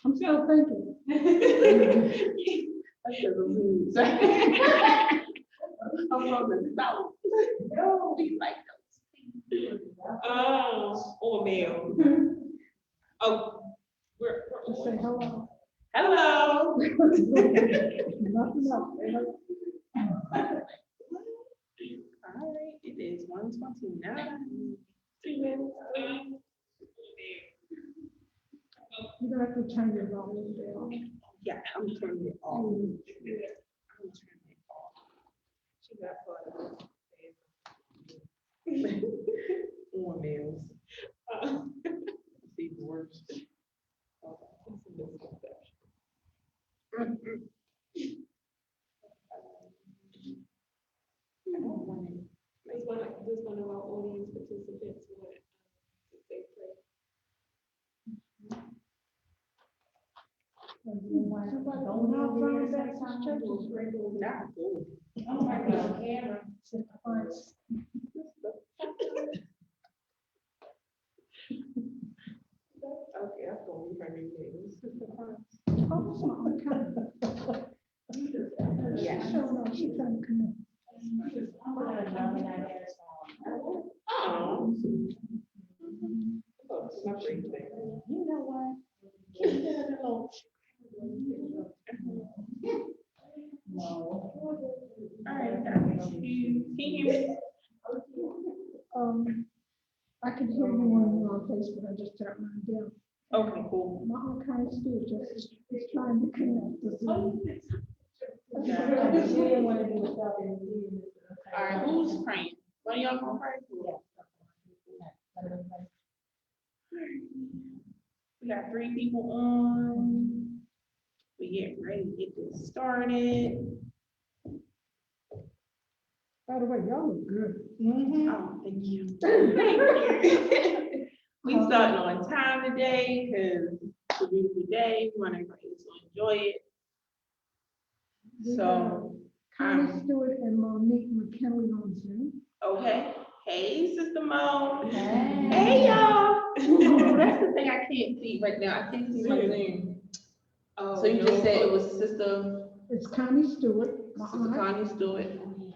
I'm still thinking. I'm from the South. No, we like those. Or male. Oh, we're Just say hello. hello. Nothing else. All right, it is 1:29. 2 minutes. You don't have to turn your volume down. Yeah, I'm turning it off. I'm turning it off. She got part of it. More males. See the worst. It's a misconception. I don't want it. Does one of our audience participants want to say pray? Not good. Oh my God, camera. Okay, I'm going to her name. Sister Prince. Yeah. She's trying to come in. Oh. Oh, my great thing. You know what? No. All right, can you hear me? I can hear you when you're on Facebook. I just turned mine down. Okay, cool. My archive still just is trying to connect to Zoom. All right, who's praying? One of y'all gonna pray? We got 3 people on. We getting ready to get this started. By the way, y'all look good. Oh, thank you. Thank you. We starting on time today because it's a beautiful day. We want everybody to enjoy it. So, Connie Stewart and Monique McKinley on Zoom. okay. Hey, Sister Mo. Hey. Hey, y'all. That's the thing I can't see right now. I can't see my Zoom. Oh, So you just said it was Sister It's Connie Stewart, Connie Stewart,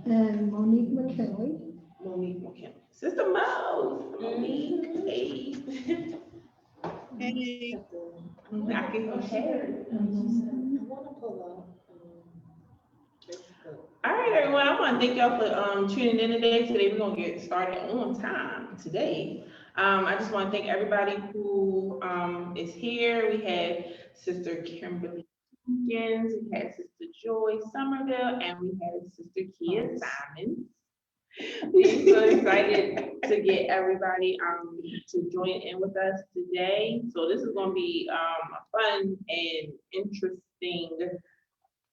and Monique McKinley. Monique McKinley. Sister Mo. Monique. Hey. Hey. I can hear. All right, everyone. I want to thank y'all for tuning in today. Today we're gonna get started on time today. I just want to thank everybody who is here. We had Sister Kimberly Jenkins, we had Sister Joy Somerville, and we had Sister Kia Simons. We're so excited to get everybody to join in with us today. So this is going to be a fun and interesting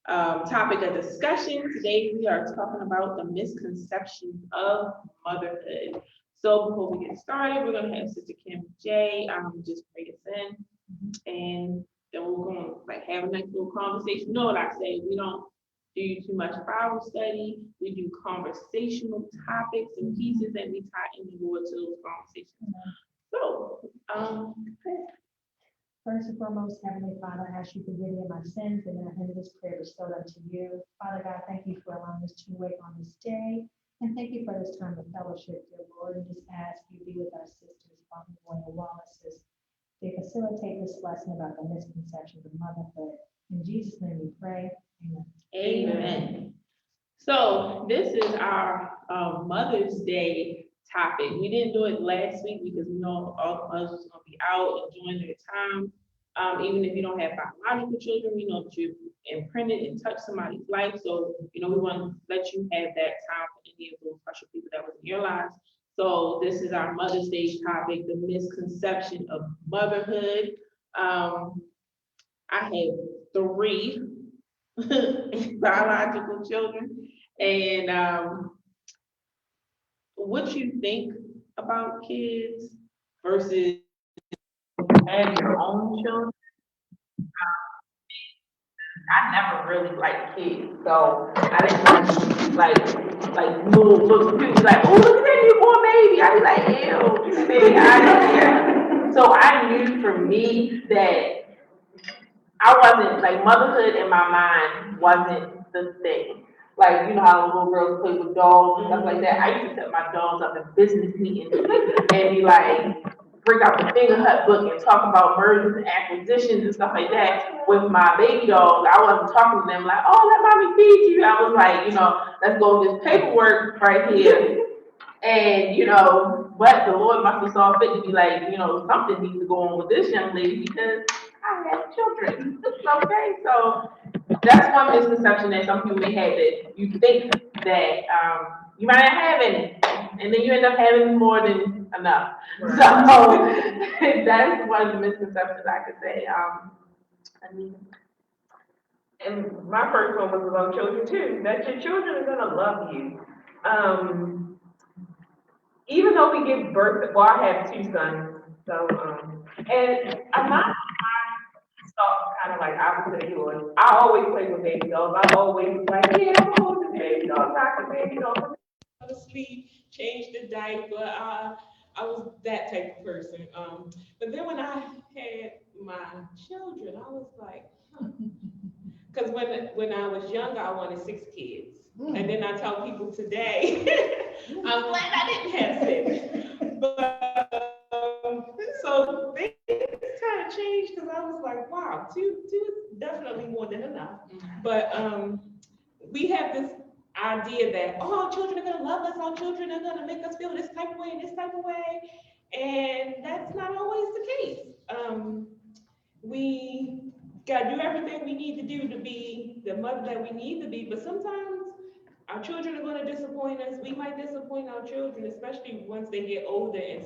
topic of discussion. Today we are talking about the misconceptions of motherhood. So before we get started, we're going to have Sister Kim J just pray us in, and then we're going to have a nice little conversation. You know what I say? We don't do too much Bible study. We do conversational topics and pieces that we tie in the Lord to those conversations. So, First and foremost, Heavenly Father, I ask you to forgive me of my sins, and I end this prayer restored unto you. Father God, thank you for allowing us to wait on this day, and thank you for this time of fellowship, dear Lord, and just ask you to be with our sisters, Fauntelroy and Wallace, as they facilitate this lesson about the misconceptions of motherhood. In Jesus' name we pray, amen. amen. So this is our Mother's Day topic. We didn't do it last week because we know all the mothers are going to be out enjoying their time. Even if you don't have biological children, we know that you've imprinted and touched somebody's life. So, we want to let you have that time for any of those special people that was in your lives. So this is our Mother's Day topic, the misconception of motherhood. I have 3 biological children, and what you think about kids versus having your own children. I never really liked kids, so I didn't like little people be like, oh, look at that newborn baby. I'd be like, ew, baby, I don't care. So I knew for me that I wasn't, like, motherhood in my mind wasn't the thing. Like, you know how little girls play with dolls and stuff like that? I used to set my dolls up in business meetings and be like, bring out the Finger Hut book and talk about mergers and acquisitions and stuff like that. With my baby dolls, I wasn't talking to them like, oh, let mommy feed you. I was like, let's go with this paperwork right here. And, but the Lord must have saw fit to be like, something needs to go on with this young lady because I have children. Okay, so that's one misconception that some people may have, that you think that you might not have any, and then you end up having more than enough. So that's one of the misconceptions I could say. And my first one was about children too, that your children are gonna love you. Even though we give birth, well, I have two sons, so, and I'm not, kind of like opposite of yours. I always play with baby dolls. I always was like, yeah, I'm gonna hold the baby doll, rock the baby doll. Go to sleep, change the diaper. I was that type of person. But then when I had my children, I was like, because when I was younger, I wanted 6 kids. And then I tell people today, I'm glad I didn't have 6. But so things kind of changed because I was like, wow, two is definitely more than enough. But we have this idea that, oh, children are gonna love us, our children are gonna make us feel this type of way and this type of way. And that's not always the case. We gotta do everything we need to do to be the mother that we need to be, but sometimes our children are going to disappoint us. We might disappoint our children, especially once they get older and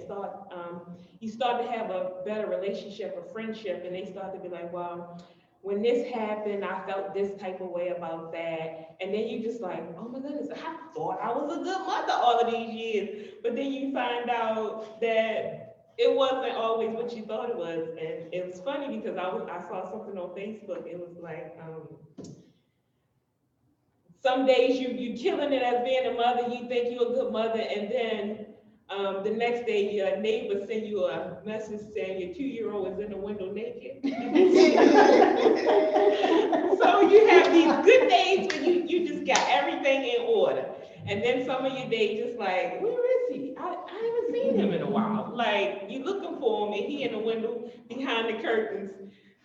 you start to have a better relationship or friendship, and they start to be like, well, when this happened, I felt this type of way about that. And then you just like, oh my goodness, I thought I was a good mother all of these years. But then you find out that it wasn't always what you thought it was. And it was funny because I saw something on Facebook. It was like, some days you killing it as being a mother, you think you're a good mother, and then the next day your neighbor send you a message saying your 2-year-old is in the window naked. So you have these good days when you just got everything in order. And then some of your days just like, where is he? I haven't seen him in a while. Like, you looking for him and he in the window behind the curtains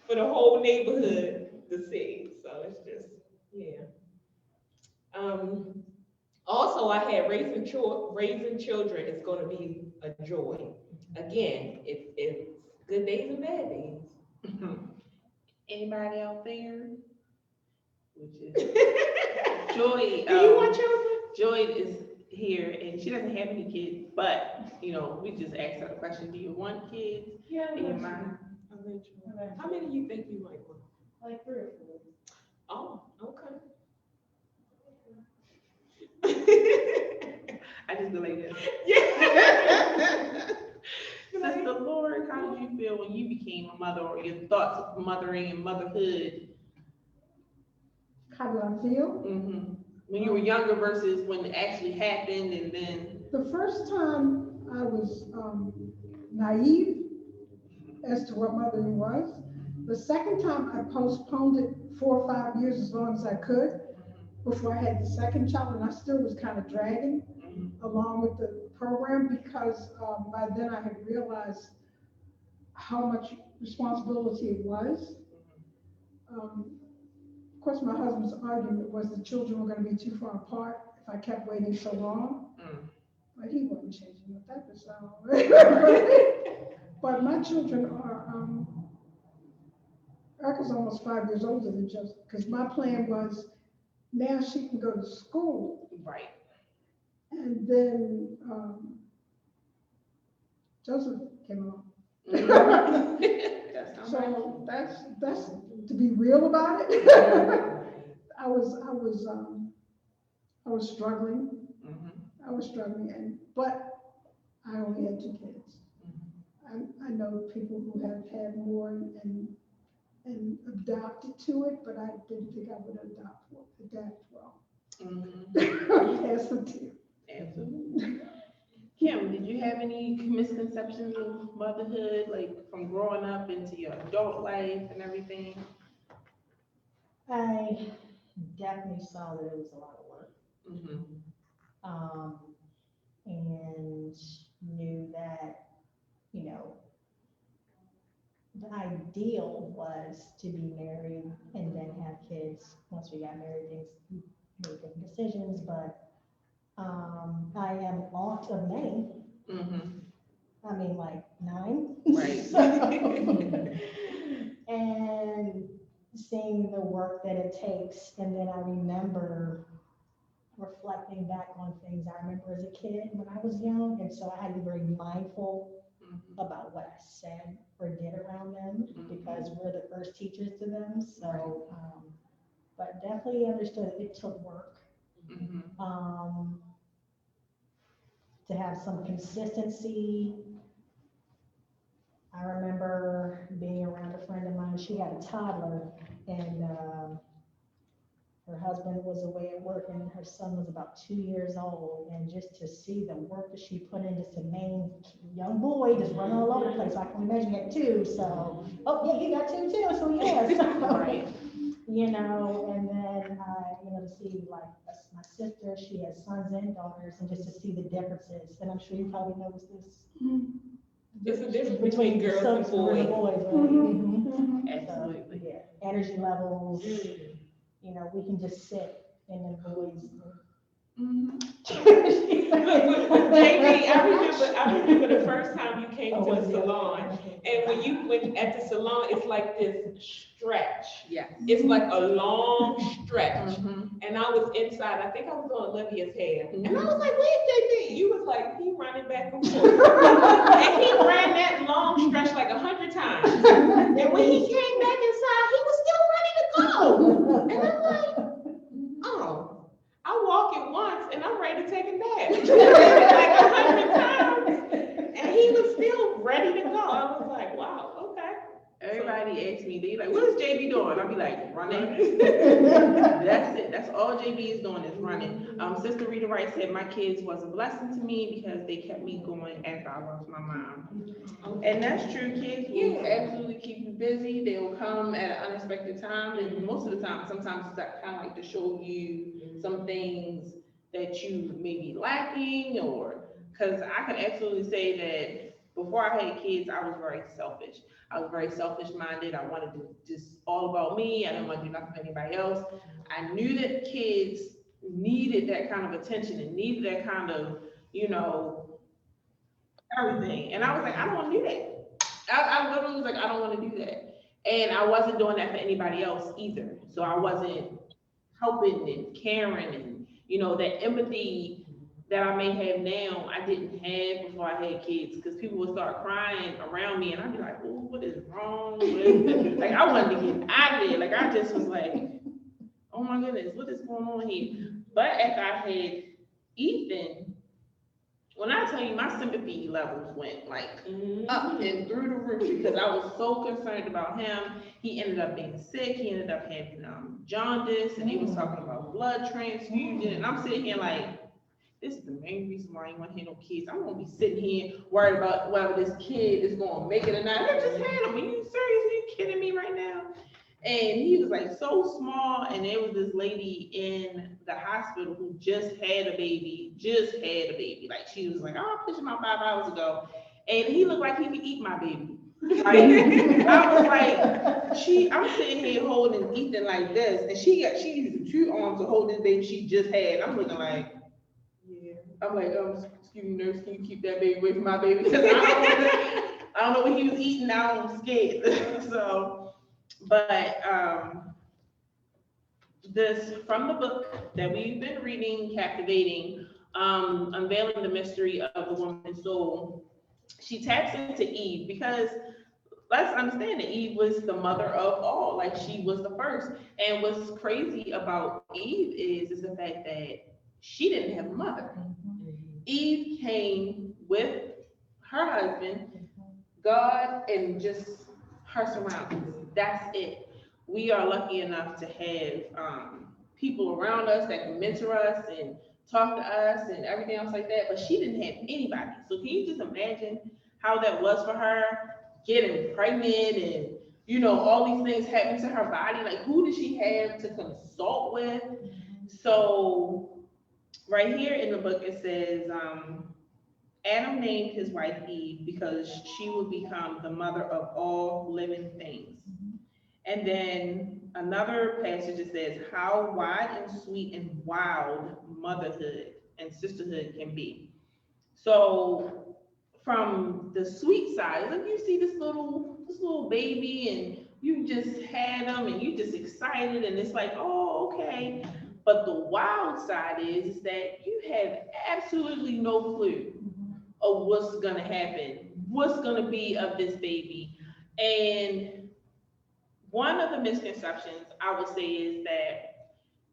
for the whole neighborhood to see. So it's just, yeah. Also, I had raising children is going to be a joy. Again, it's good days and bad days. Anybody out there? Which is Joy. Do you want children? Joy is here, and she doesn't have any kids, but we just asked her the question: do you want kids? Yeah. In your mind? How many do you think you might want? Like 3 or 4. Oh, okay. I just go like this. Yeah. Sister Laura, how did you feel when you became a mother, or your thoughts of mothering and motherhood? How do I feel? Mm-hmm. When you were younger versus when it actually happened, and then The first time I was naive as to what mothering was. The second time I postponed it 4 or 5 years as long as I could before I had the second child, and I still was kind of dragging along with the program because by then I had realized how much responsibility it was. Of course, my husband's argument was the children were going to be too far apart if I kept waiting so long. But he wasn't changing what that was. But my children are, Erica's almost 5 years older than Joseph, because my plan was now she can go to school. right. And then Joseph came along. So that's to be real about it. I was struggling. I was struggling, but I only had 2 kids. I know people who have had more and adapted to it, but I didn't think I would adapt well. Pass the tea. Absolutely. Kim, did you have any misconceptions of motherhood, like from growing up into your adult life and everything? I definitely saw that it was a lot of work. Mm-hmm. And knew that, you know, the ideal was to be married and then have kids. Once we got married, things made different decisions, but I am aunt of many. Mm-hmm. I mean, like 9. Right. And seeing the work that it takes, and then I remember reflecting back on things I remember as a kid when I was young, and so I had to be very mindful Mm-hmm. about what I said or did around them because we're the first teachers to them. So, but definitely understood it took work Mm-hmm. to have some consistency. I remember being around a friend of mine. She had a toddler, and her husband was away at work, and her son was about 2 years old. And just to see the work that she put into the main young boy just running all over the place. I can imagine you had 2. So, oh yeah, you got 2 too. So yes, Right. you know. And then you know, to see like my sister, she has sons and daughters, and just to see the differences. And I'm sure you probably noticed this. It's a difference between girls and boys. Right? Absolutely. So, yeah, energy levels. You know, we can just sit in the boys. Mm-hmm. Look, JB, I remember the first time you came to the salon, and when you went at the salon, it's like this stretch. Yeah. It's like a long stretch. Mm-hmm. And I was inside, I think I was on Olivia's hair. And I was like, where's JB? You was like, he running back and forth. And he ran that long stretch like 100 times. And when he came back inside, he was still ready to go. And I'm like, oh, I walk it once and I'm ready to take a nap. Like 100 times. And he was still ready to go. I was like, wow, okay. Everybody asks me, they like, what is JB doing? I'll be like, running. That's it. That's all JB is doing is running. Sister Rita Wright said my kids was a blessing to me because they kept me going after I lost my mom. And that's true. Kids will absolutely keep you busy. They will come at an unexpected time, and most of the time, sometimes it's kind of like to show you some things that you may be lacking, or because I can absolutely say that before I had kids, I was very selfish. I was very selfish-minded. I wanted to just all about me. I didn't want to do nothing for anybody else. I knew that kids needed that kind of attention and needed that kind of, you know, everything. And I was like, I don't want to do that. I literally was like, I don't want to do that. And I wasn't doing that for anybody else either. So I wasn't helping and caring and, you know, that empathy that I may have now, I didn't have before I had kids, because people would start crying around me and I'd be like, oh, what is wrong with like, I wanted to get out of there. Like, I just was like, oh my goodness, what is going on here? But after I had Ethan, when I tell you my sympathy levels went like up and through the roof because I was so concerned about him. He ended up being sick. He ended up having jaundice, and he was talking about blood transfusion. And I'm sitting here like, this is the main reason why I ain't want to have no kids. I'm gonna be sitting here worried about whether this kid is gonna make it or not. I just had him. Are you serious? Are you kidding me right now? And he was like so small, and there was this lady in the hospital who just had a baby. Like, she was like, oh, I pushed him out 5 hours ago. And he looked like he could eat my baby. Like, I was like, I'm sitting here holding Ethan like this, and she used 2 arms to hold this baby she just had. I'm looking like, I'm like, excuse me, nurse, can you keep that baby away from my baby? Because I don't know what he was eating. Now I'm scared. So, but this from the book that we've been reading, Captivating, Unveiling the Mystery of the Woman's Soul, she taps into Eve because let's understand that Eve was the mother of all. Like, she was the first. And what's crazy about Eve is the fact that she didn't have a mother. Eve came with her husband, God, and just her surroundings. That's it. We are lucky enough to have people around us that can mentor us and talk to us and everything else like that, but she didn't have anybody. So can you just imagine how that was for her, getting pregnant and, you know, all these things happening to her body? Like, who did she have to consult with? So right here in the book, it says, Adam named his wife Eve because she would become the mother of all living things. And then another passage, it says, how wide and sweet and wild motherhood and sisterhood can be. So from the sweet side, like you see this little baby and you just had them and you just excited and it's like, oh, okay. But the wild side is that you have absolutely no clue of what's gonna happen, what's gonna be of this baby. And one of the misconceptions I would say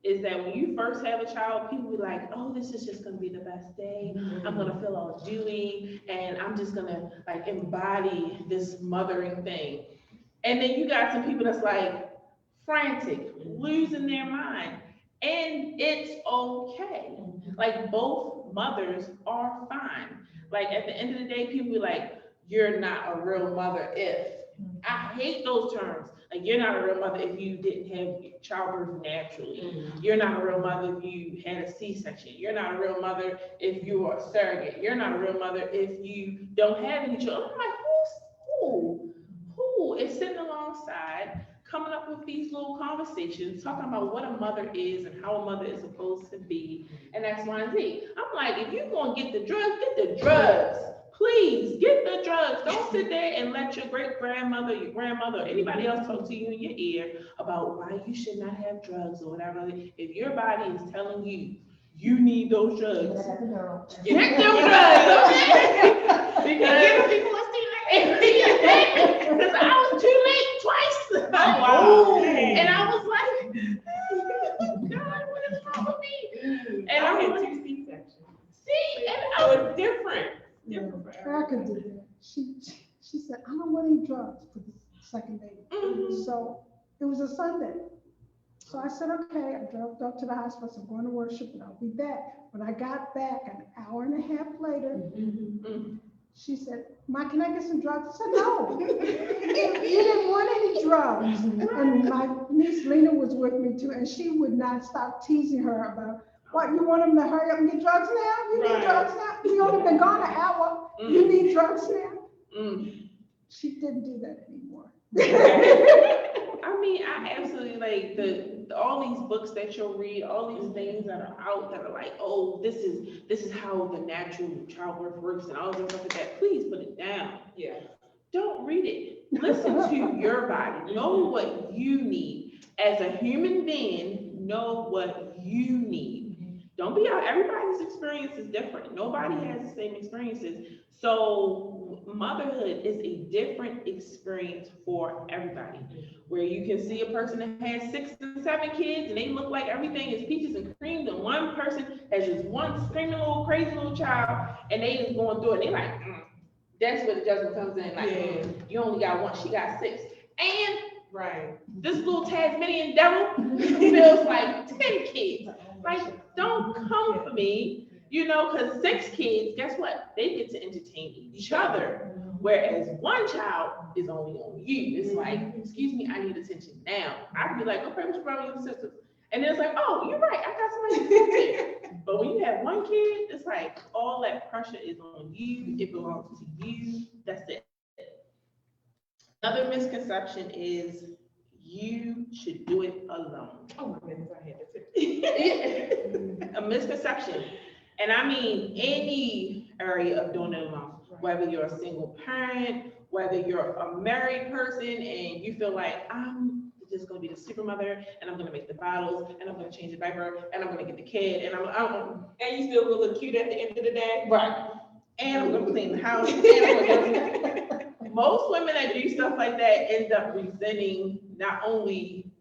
is that when you first have a child, people be like, oh, this is just gonna be the best day. I'm gonna feel all dewy and I'm just gonna like embody this mothering thing. And then you got some people that's like frantic, losing their mind. And it's okay. Like both mothers are fine. Like at the end of the day, people be like, you're not a real mother if. I hate those terms. Like you're not a real mother if you didn't have childbirth naturally. You're not a real mother if you had a C-section. You're not a real mother if you are a surrogate. You're not a real mother if you don't have any children. I'm like, who is sitting alongside coming up with these little conversations, talking about what a mother is and how a mother is supposed to be, and X, Y, and Z. I'm like, if you're gonna get the drugs, get the drugs. Please get the drugs. Don't sit there and let your great grandmother, your grandmother, or anybody else talk to you in your ear about why you should not have drugs or whatever. If your body is telling you you need those drugs, get them drugs, okay? Because because I was too late twice. Oh, wow. And I was like, God, what is wrong with me? And I had 2 C-sections. See, and I was different. Erica did that. She said, I don't want any drugs for the second baby. So it was a Sunday. So I said, okay, I drove up to the hospital, so I'm going to worship and I'll be back. When I got back an hour and a half later, she said, Ma, can I get some drugs? I said, no, you didn't want any drugs. And my niece Lena was with me too, and she would not stop teasing her about, what, you want them to hurry up and get drugs now? You need drugs now? We only been gone an hour. You need drugs now? She didn't do that anymore. I mean, I absolutely like all these books that you'll read, all these things that are out that are like, oh, this is how the natural childbirth works and all this stuff like that. Please put it down. Yeah. Don't read it. Listen to your body. Know what you need. As a human being, know what you need. Don't be out. Everybody's experience is different. Nobody has the same experiences. So motherhood is a different experience for everybody. Where you can see a person that has 6 and 7 kids and they look like everything is peaches and cream, and one person has just one screaming little crazy little child and they just going through it and they like, that's where the judgment comes in. Like, you only got 1, she got 6. And this little Tasmanian devil feels like 10 kids. Like, don't come for me, you know, because 6 kids, guess what? They get to entertain each other. Whereas 1 child is only on you. It's like, excuse me, I need attention now. I could be like, okay, what's your brother and your sisters? And then it's like, oh, you're right, I got somebody to talk to. But when you have 1 kid, it's like all that pressure is on you. It belongs to you. That's it. Another misconception is you should do it alone. Oh my goodness, I had that too. A misconception. And I mean any area of doing it alone. Whether you're a single parent, whether you're a married person and you feel like I'm just gonna be the super mother and I'm gonna make the bottles and I'm gonna change the diaper and I'm gonna get the kid and And you still look cute at the end of the day. Right. And I'm gonna clean the house. And most women that do stuff like that end up resenting not only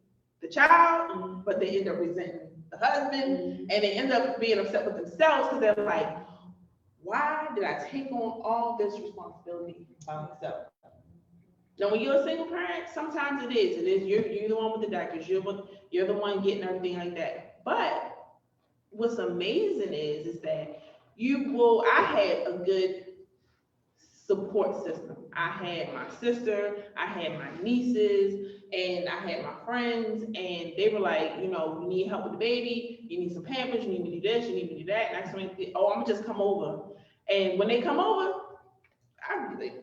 the child, but they end up resenting the husband, and they end up being upset with themselves because they're like, why did I take on all this responsibility by myself? Now, when you're a single parent, sometimes it is. You're the one with the doctors. You're the one getting everything like that. But what's amazing is that I had a good support system. I had my sister, I had my nieces, and I had my friends, and they were like, you know, you need help with the baby, you need some pampers, you need me to do this, you need me to do that. And I said, oh, I'm gonna just come over. And when they come over, I'm like,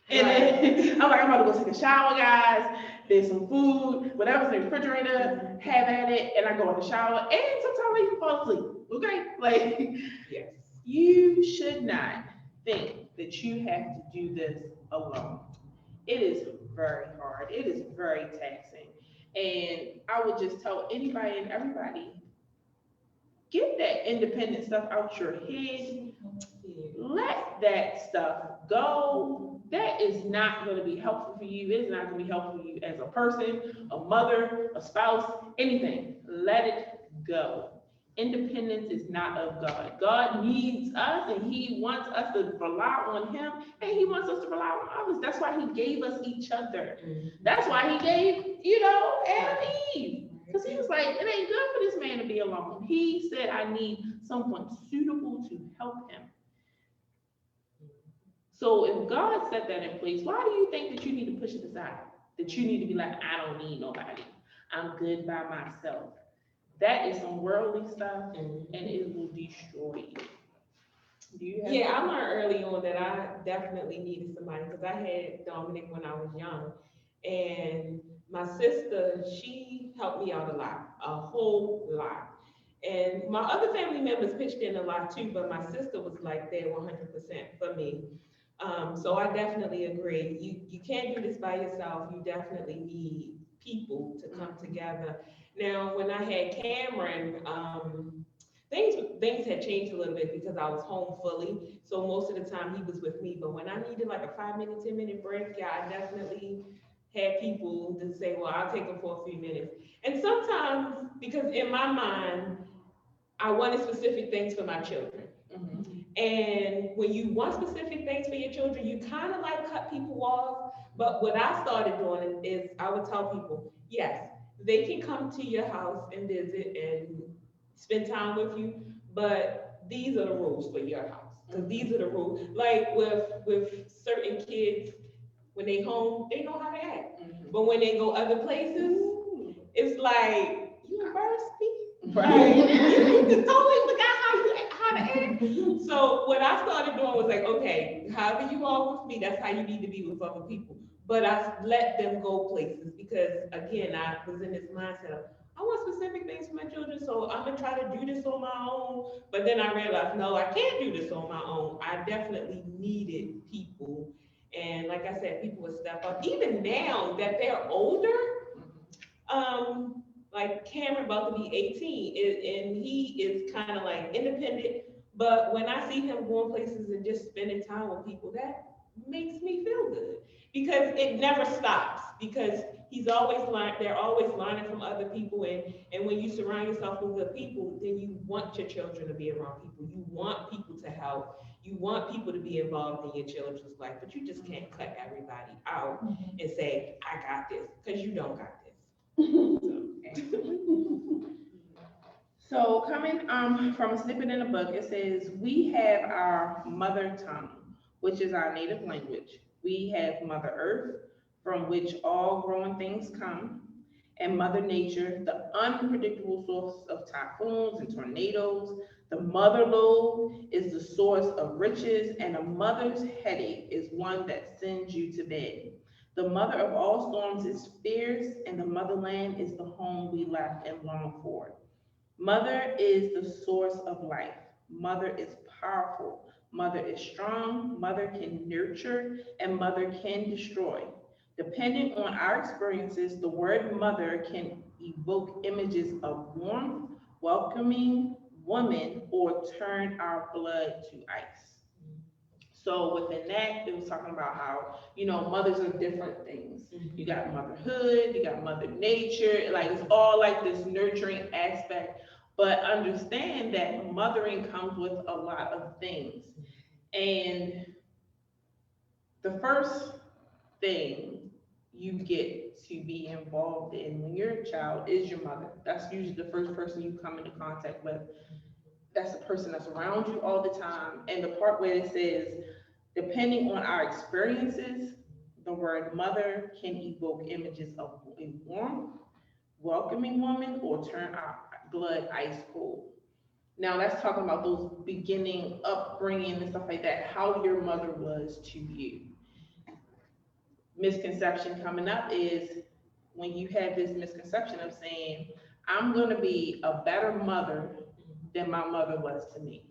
and then I'm like, I'm about to go take a shower, guys. There's some food, whatever's in the refrigerator, have at it, and I go in the shower, and sometimes I even fall asleep. Okay, like, Yes. you should not think that you have to do this alone. It is very hard. It is very taxing. And I would just tell anybody and everybody, get that independent stuff out your head. Let that stuff go. That is not going to be helpful for you. It is not going to be helpful for you as a person, a mother, a spouse, anything. Let it go. Independence is not of God. God needs us, and he wants us to rely on him, and he wants us to rely on others. That's why he gave us each other. That's why he gave, Adam and Eve. Because he was like, it ain't good for this man to be alone. He said, I need someone suitable to help him. So if God set that in place, why do you think that you need to push it aside? That you need to be like, I don't need nobody. I'm good by myself. That is some worldly stuff, and it will destroy you. Do you have Yeah, I learned early on that I definitely needed somebody because I had Dominic when I was young. And my sister, she helped me out a lot, a whole lot. And my other family members pitched in a lot too, but my sister was like there 100% for me. So I definitely agree. You can't do this by yourself. You definitely need people to come together. Now, when I had Cameron, things had changed a little bit because I was home fully. So most of the time he was with me. But when I needed like a 5-minute, 10-minute break, yeah, I definitely had people to say, well, I'll take them for a few minutes. And sometimes, because in my mind, I wanted specific things for my children. And when you want specific things for your children, you kind of like cut people off. But what I started doing is I would tell people, yes, they can come to your house and visit and spend time with you, but these are the rules for your house. Because these are the rules. Like with certain kids, when they home, they know how to act. But when they go other places, it's like, you embarrassed me? Right. You totally forgot how to act. So what I started doing was like, okay, however you are with me, that's how you need to be with other people. But I let them go places because again, I was in this mindset of, I want specific things for my children, so I'm gonna try to do this on my own. But then I realized, no, I can't do this on my own. I definitely needed people. And like I said, people would step up. Even now that they're older, like Cameron about to be 18, and he is kind of like independent. But when I see him going places and just spending time with people, that makes me feel good because it never stops. Because they're always learning from other people, and when you surround yourself with good people, then you want your children to be around people. You want people to help. You want people to be involved in your children's life, but you just can't cut everybody out and say, I got this, because you don't got this. So coming from a snippet in the book, it says, we have our mother tongue, which is our native language. We have Mother Earth, from which all growing things come, and Mother Nature, the unpredictable source of typhoons and tornadoes. The mother lobe is the source of riches, and a mother's headache is one that sends you to bed. The mother of all storms is fierce, and the motherland is the home we left and long for. Mother is the source of life. Mother is powerful. Mother is strong. Mother can nurture, and mother can destroy. Depending on our experiences, the word mother can evoke images of warmth, welcoming, woman, or turn our blood to ice. So within that, it was talking about how, mothers are different things. You got motherhood, you got mother nature, like it's all like this nurturing aspect. But understand that mothering comes with a lot of things. And the first thing you get to be involved in when your child is your mother. That's usually the first person you come into contact with. That's the person that's around you all the time. And the part where it says, depending on our experiences, the word mother can evoke images of a warm, welcoming woman or turn our blood ice cold. Now that's talking about those beginning upbringing and stuff like that, how your mother was to you. Misconception coming up is when you have this misconception of saying, I'm gonna be a better mother than my mother was to me.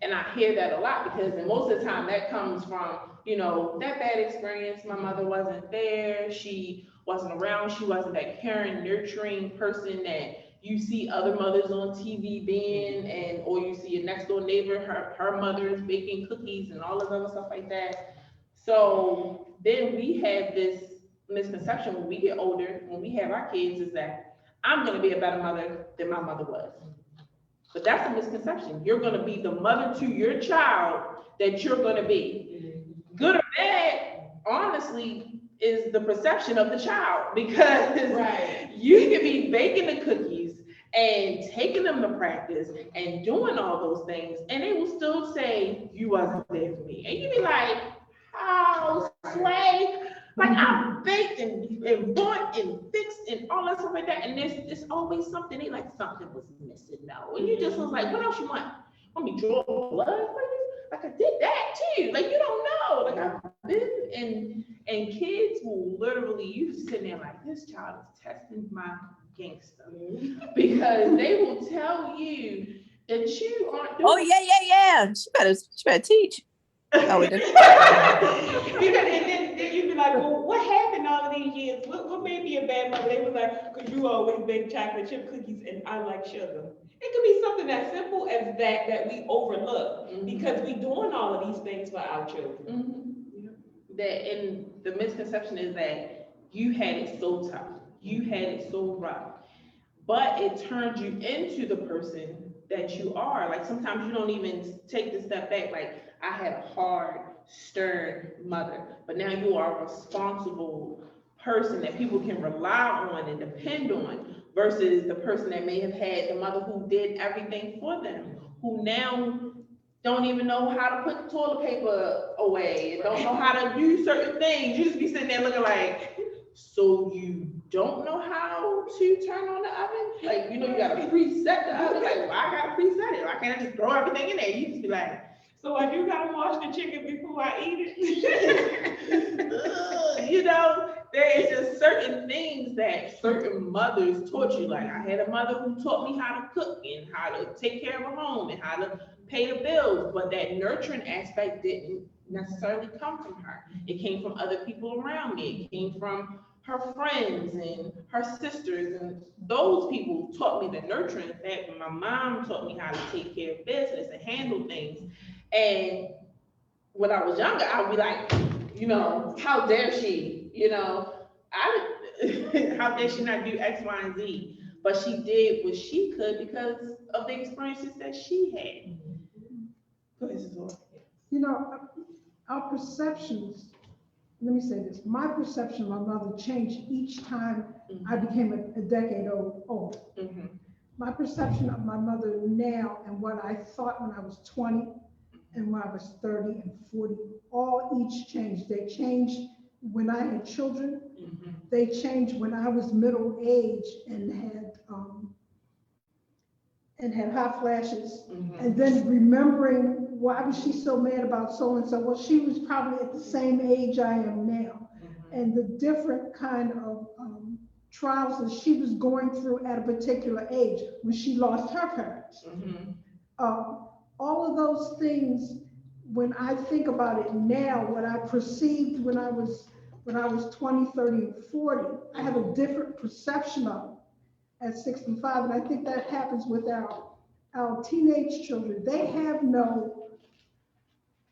And I hear that a lot because most of the time that comes from, that bad experience. My mother wasn't there. She wasn't around. She wasn't that caring, nurturing person that you see other mothers on TV being, or you see your next door neighbor, her mother is baking cookies and all this other stuff like that. So then we have this misconception when we get older, when we have our kids, is that I'm gonna be a better mother than my mother was. But that's a misconception. You're gonna be the mother to your child that you're gonna be. Good or bad, honestly, is the perception of the child, because you can be baking the cookies and taking them to practice and doing all those things, and they will still say, you wasn't there for me. And you be like, how slay? Like, I baked and bought and fixed and all that stuff like that. And there's always something, they like, something was missing now. And you just was like, what else you want? Want me to draw blood? Like, I did that too. Like, you don't know. Like, I've been, and kids will literally, you sitting there like, this child is testing my gangster. Because they will tell you that you aren't doing. Oh, yeah. She better teach. Oh, we did. And then you'd be like, well, what happened all of these years? What made me a bad mother? They was like, because you always bake chocolate chip cookies and I like sugar. It could be something as simple as that we overlook, because we doing all of these things for our children. And the misconception is that you had it so tough, you had it so rough, but it turned you into the person that you are. Like, sometimes you don't even take the step back. Like, I had a hard, stern mother, but now you are a responsible person that people can rely on and depend on, versus the person that may have had the mother who did everything for them, who now don't even know how to put the toilet paper away, don't know how to do certain things. You just be sitting there looking like, so you don't know how to turn on the oven? Like, you gotta preset the oven. Like, well, I gotta preset it. I can't just throw everything in there. You just be like, so I do gotta wash the chicken before I eat it. There is just certain things that certain mothers taught you. Like, I had a mother who taught me how to cook and how to take care of a home and how to pay the bills, but that nurturing aspect didn't necessarily come from her. It came from other people around me. It came from her friends and her sisters, and those people taught me the nurturing aspect. And my mom taught me how to take care of business and handle things. And when I was younger, I would be like, how dare she? How dare she not do X, Y, and Z? But she did what she could because of the experiences that she had. Go ahead, Sister. Our perceptions, let me say this, my perception of my mother changed each time I became a decade old. My perception of my mother now and what I thought when I was 20 and when I was 30 and 40, all each changed. They changed when I had children. They changed when I was middle aged and had hot flashes. And then remembering, why was she so mad about so and so? Well, she was probably at the same age I am now. And the different kind of trials that she was going through at a particular age when she lost her parents. All of those things, when I think about it now, what I perceived when I was 20, 30, and 40, I have a different perception of it at 65. And I think that happens with our teenage children. They have no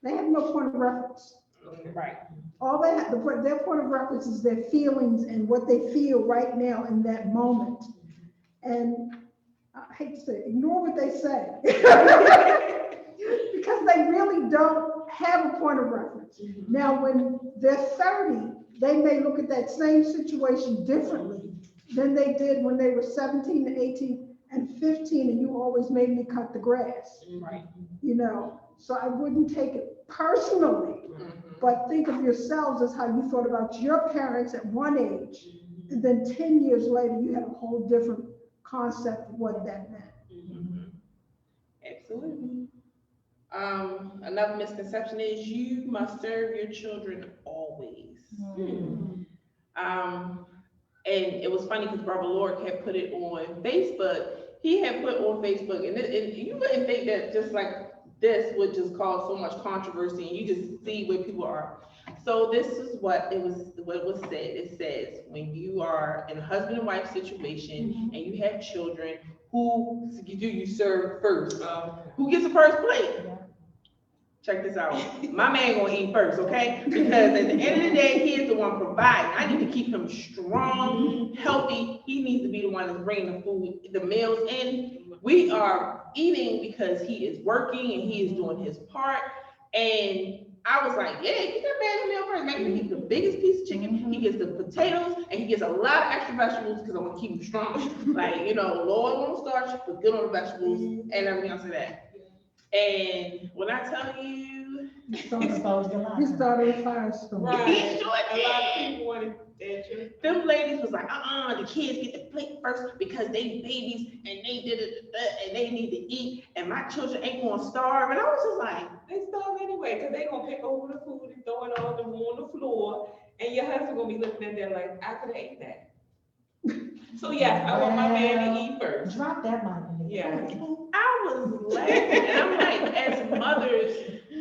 point of reference. Right. All they have, their point of reference is their feelings and what they feel right now in that moment. And I hate to say it, ignore what they say. Because they really don't have a point of reference. Now, when they're 30, they may look at that same situation differently than they did when they were 17 and 18 and 15, and you always made me cut the grass, Right. you know? So I wouldn't take it personally, but think of yourselves as how you thought about your parents at one age, and then 10 years later, you had a whole different concept of what that meant. Absolutely. Another misconception is you must serve your children always. And it was funny because Brother Lord had put it on Facebook. He had put on Facebook, and you wouldn't think that just like this would just cause so much controversy, and you just see where people are. So this is what it was said. It says, when you are in a husband and wife situation and you have children, who do you serve first? Who gets the first plate? Check this out. My man gonna eat first, okay? Because at the end of the day, he is the one providing. I need to keep him strong, healthy. He needs to be the one that's bringing the food, the meals in. We are eating because he is working and he is doing his part. And I was like, yeah, get that man a meal first. Make him eat the biggest piece of chicken. He gets the potatoes and he gets a lot of extra vegetables because I want to keep him strong. Like, you know, low on starch, but good on the vegetables and everything else like that. And when I tell you, You started a firestorm. Right. He sure A lot of did. people wanted that too. Them ladies was like, the kids get the plate first because they babies and they did it and they need to eat and my children ain't gonna starve. And I was just like, They starve anyway, because they gonna pick over the food and throw it all on the floor, and your husband gonna be looking at that like, I could have ate that. So yes, I want my man to eat first. Drop that mic. Yeah. I was laughing, and I'm like, as mothers,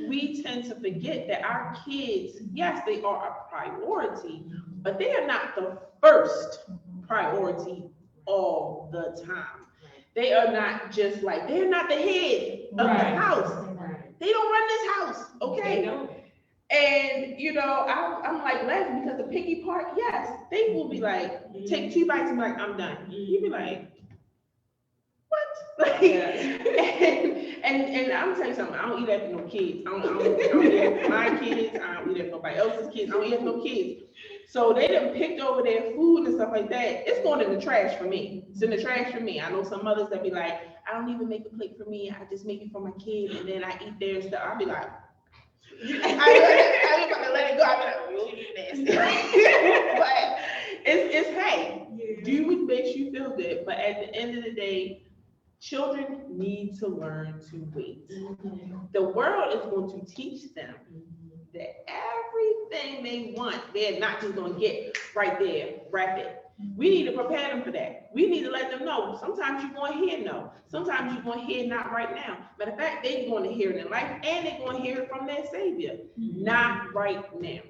we tend to forget that our kids, yes, they are a priority, but they are not the first priority all the time. They are not just like, they're not the head of the house. They don't run this house, okay? They don't. And, you know, I'm like laughing because the picky part, yes, they will be like, take 2 bites and be like, I'm done. You be like, what? Like, and I'm telling you something, I don't eat after no kids. I don't eat after my kids. I don't eat after nobody else's kids. I don't eat after no kids. So they done picked over their food and stuff like that. It's going in the trash for me. It's in the trash for me. I know some mothers that be like, I don't even make a plate for me. I just make it for my kid and then I eat their stuff. I'll be like, I was about to let it go. I'll be like, oh, you nasty. But it's hey, do what makes you feel good. But at the end of the day, children need to learn to wait. The world is going to teach them that everything they want, they're not just going to get right there, rapid. We need to prepare them for that. We need to let them know. Sometimes you're going to hear no. Sometimes you're going to hear not right now. Matter of fact, they're going to hear it in life and they're going to hear it from their Savior. Not right now.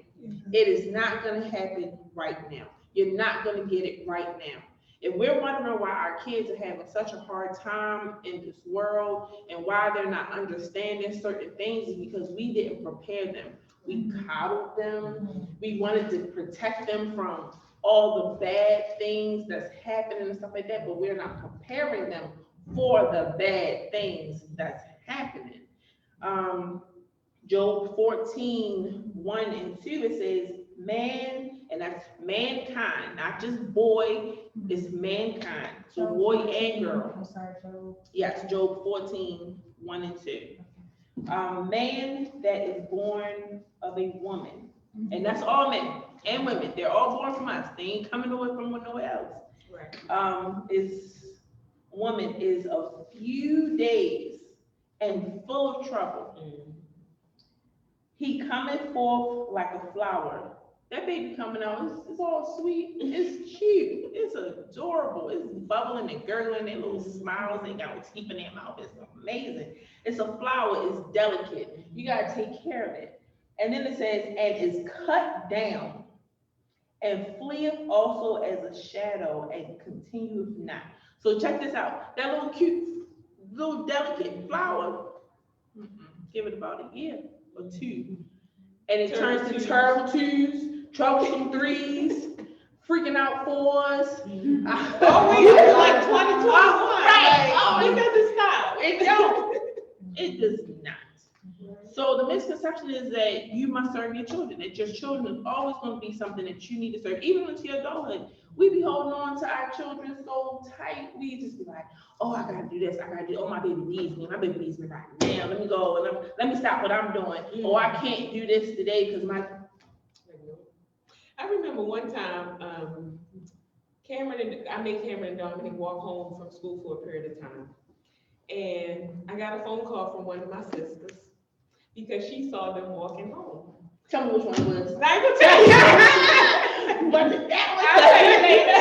It is not going to happen right now. You're not going to get it right now. If we're wondering why our kids are having such a hard time in this world and why they're not understanding certain things, is because we didn't prepare them. We coddled them. We wanted to protect them from all the bad things that's happening and stuff like that, but we're not preparing them for the bad things that's happening. Job 14:1 and 2, it says, man, and that's mankind, not just boy, it's mankind. So boy and girl. I'm sorry, Job. Yes, Job 14:1 and 2. Man that is born of a woman, and that's all men and women, they're all born from us. They ain't coming away from nowhere else. Right. Woman is a few days and full of trouble. He cometh forth like a flower. That baby coming out, it's all sweet, it's cute, it's adorable, it's bubbling and gurgling, their little smiles, they got teeth in their mouth, it's amazing. It's a flower, it's delicate, you gotta take care of it. And then it says, and is cut down, and fleeth also as a shadow, and continueth not. So check this out, that little cute, little delicate flower, give it about a year or two, and it turns to terrible twos, troublesome threes, freaking out fours. Oh, we got like 2021. Right. Like, it doesn't stop. It don't. It does not. So the misconception is that you must serve your children, that your children is always going to be something that you need to serve, even into your adulthood. We be holding on to our children so tight. We just be like, oh, I gotta do this, I gotta do, oh, my baby needs me right now. Let me go and let me stop what I'm doing. Or I can't do this today because my. I remember one time, I made Cameron and Dominic walk home from school for a period of time. And I got a phone call from one of my sisters because she saw them walking home. Tell me which one it was. Now I can tell you. But that was I'll tell you later.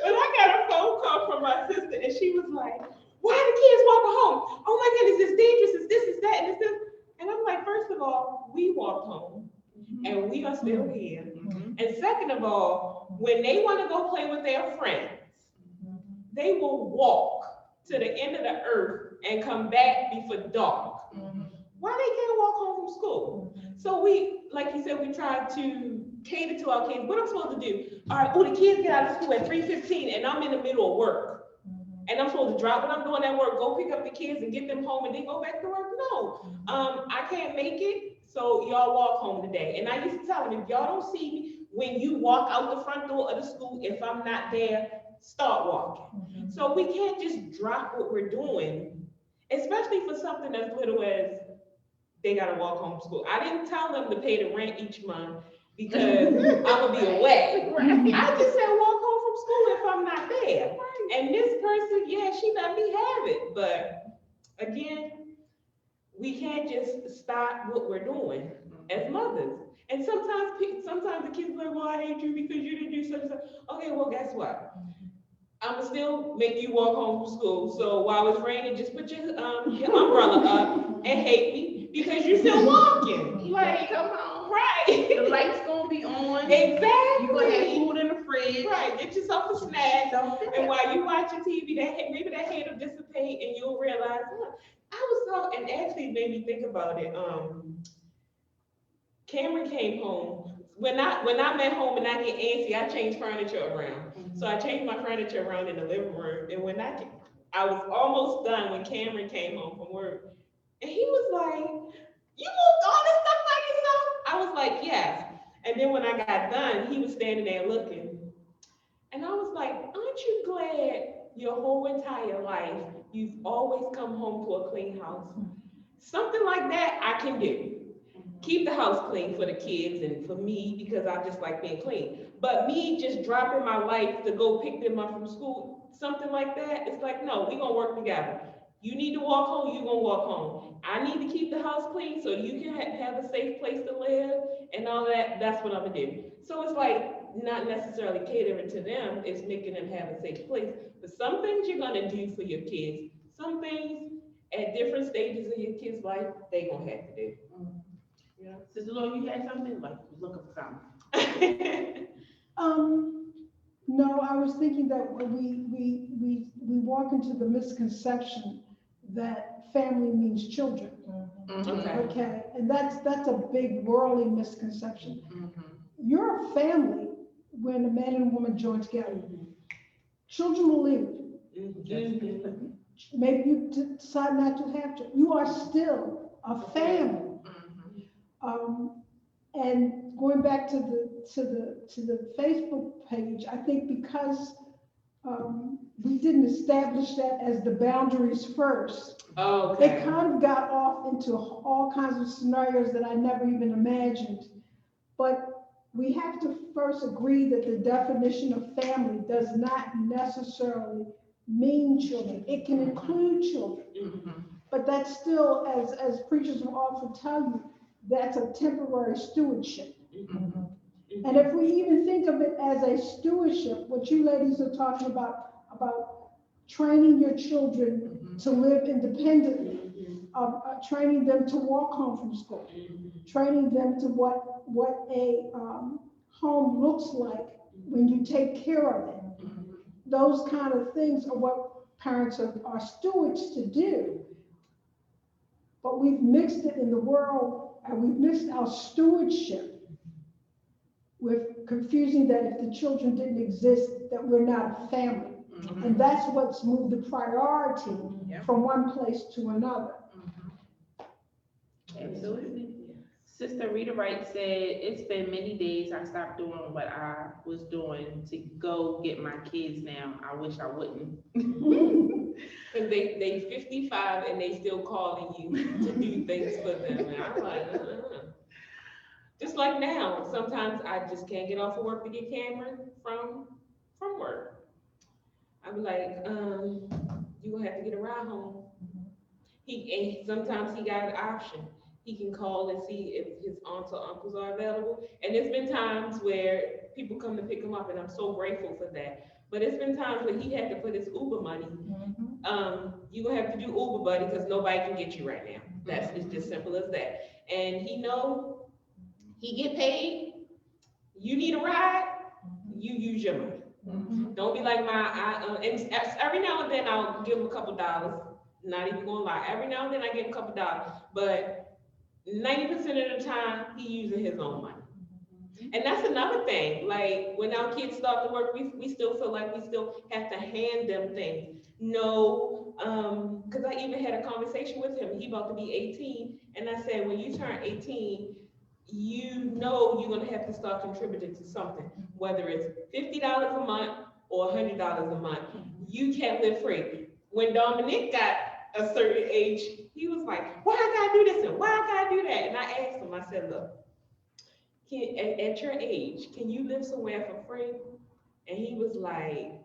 But I got a phone call from my sister and she was like, why are the kids walking home? Oh my goodness, it's dangerous, it's this, it's that, and it's this. And I'm like, first of all, we walked home and we are still here. And second of all, when they want to go play with their friends, they will walk to the end of the earth and come back before dark. Why they can't walk home from school? So we, like you said, we try to cater to our kids. What I'm supposed to do? All right, the kids get out of school at 3:15 and I'm in the middle of work. And I'm supposed to drop what I'm doing at work, go pick up the kids and get them home and then go back to work? No, I can't make it, so y'all walk home today. And I used to tell them, if y'all don't see me when you walk out the front door of the school, if I'm not there, start walking. So we can't just drop what we're doing, especially for something as little as they gotta walk home from school. I didn't tell them to pay the rent each month because I'm gonna be away. I just said walk home from school if I'm not there. And this person, yeah, she let me have it. But again, we can't just stop what we're doing as mothers. And sometimes the kids are like, well, I hate you because you didn't do such and such. Okay, well, guess what? I'm gonna still make you walk home from school. So while it's raining, just put your umbrella up and hate me because you're still walking. Like, come on. Right. The light's gonna be on. Exactly. You're gonna have food in the fridge. Right. Get yourself a snack. And while you watching TV, maybe that hate will dissipate and you'll realize, look, and actually made me think about it. Cameron came home. When I'm at home and I get antsy, I change furniture around. So I changed my furniture around in the living room. And when I was almost done when Cameron came home from work. And he was like, you moved all this stuff by yourself? I was like, yes. And then when I got done, he was standing there looking. And I was like, aren't you glad your whole entire life you've always come home to a clean house? Something like that I can do. Keep the house clean for the kids and for me because I just like being clean. But me just dropping my life to go pick them up from school, something like that, it's like, no, we're gonna work together. You need to walk home, you're gonna walk home. I need to keep the house clean so you can have a safe place to live and all that. That's what I'm gonna do. So it's like not necessarily catering to them, it's making them have a safe place. But some things you're gonna do for your kids. Some things at different stages of your kids' life, they gonna have to do. Yeah. Sister Lord, you had something? Like, looking for something. No, I was thinking that we walk into the misconception that family means children. Okay, and that's a big worldly misconception. You're a family when a man and a woman join together. Children will leave. Maybe you decide not to have children. You are still a family. And going back to the Facebook page, I think because we didn't establish that as the boundaries first, it kind of got off into all kinds of scenarios that I never even imagined. But we have to first agree that the definition of family does not necessarily mean children. It can include children, but that's still, as preachers will often tell you, that's a temporary stewardship. And if we even think of it as a stewardship, what you ladies are talking about training your children to live independently, training them to walk home from school, training them to what a home looks like when you take care of it. Those kind of things are what parents are stewards to do. But we've mixed it in the world, and we've mixed our stewardship with confusing that if the children didn't exist, that we're not a family. And that's what's moved the priority from one place to another. Absolutely. Sister Rita Wright said, it's been many days I stopped doing what I was doing to go get my kids now. I wish I wouldn't. And they 55 and they still calling you to do things for them. And I'm like, Just like now, sometimes I just can't get off of work to get Cameron from work. I'm like, you gonna have to get a ride home. And sometimes he got an option. He can call and see if his aunts or uncles are available. And there's been times where people come to pick him up, and I'm so grateful for that. But it's been times where he had to put his Uber money. You gonna have to do Uber, buddy, because nobody can get you right now. It's just simple as that. And he get paid. You need a ride, you use your money. Don't be like and every now and then I'll give him a couple dollars. Not even gonna lie. Every now and then I give him a couple dollars, but 90% of the time he using his own money. And that's another thing. Like when our kids start to work, we still feel like we still have to hand them things. No, because I even had a conversation with him. He about to be 18, and I said, when you turn 18, you know you're gonna have to start contributing to something, whether it's $50 a month or $100 a month. You can't live free. When Dominic got a certain age, he was like, why I gotta do this and why I gotta do that? And I asked him, I said, look, at your age, can you live somewhere for free? And he was like,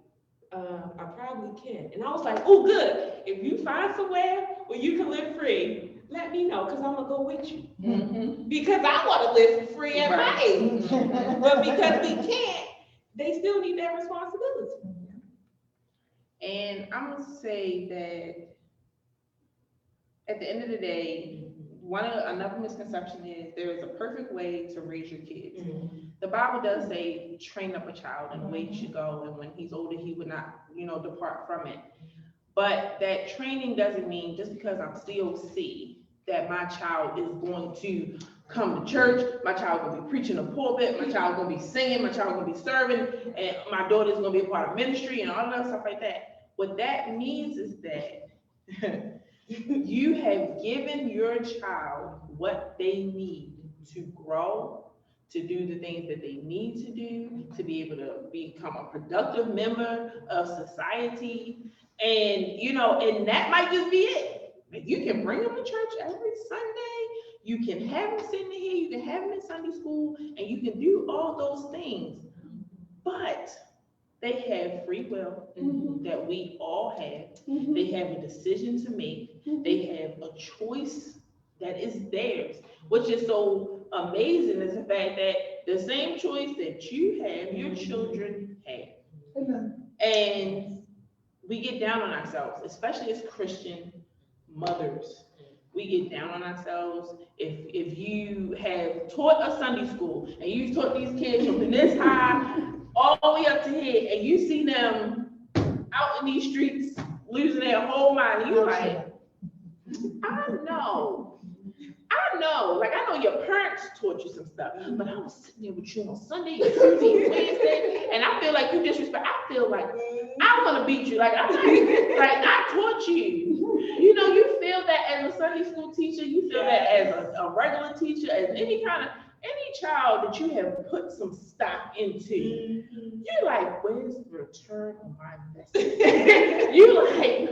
I probably can. And I was like, oh, good. If you find somewhere where you can live free, let me know, because I'm going to go with you. Because I want to live for free at my age. But because we can't, they still need that responsibility. And I'm going to say that at the end of the day, another misconception is there is a perfect way to raise your kids. The Bible does say, train up a child in the way he should go, and when he's older, he would not, depart from it. But that training doesn't mean just because I'm COC that my child is going to come to church, my child is going to be preaching a pulpit, my child is going to be singing, my child is going to be serving, and my daughter is going to be a part of ministry and all that stuff like that. What that means is that you have given your child what they need to grow, to do the things that they need to do, to be able to become a productive member of society. And, and that might just be it. You can bring them to church every Sunday. You can have them sitting here. You can have them in Sunday school, and you can do all those things. But they have free will that we all have. They have a decision to make. They have a choice that is theirs. Which is so amazing is the fact that the same choice that you have, your children have. And we get down on ourselves, especially as Christian mothers. We get down on ourselves. If you have taught a Sunday school and you've taught these kids from this high all the way up to here, and you see them out in these streets losing their whole mind, you're like, I know, like I know your parents taught you some stuff, but I was sitting there with you on Sunday, and Tuesday, and Wednesday, and I feel like you disrespect. I feel like I want to beat you. Like I taught you. You feel that as a Sunday school teacher. You feel that as a regular teacher, as any child that you have put some stock into. You're like, where's the return on my investment? You like.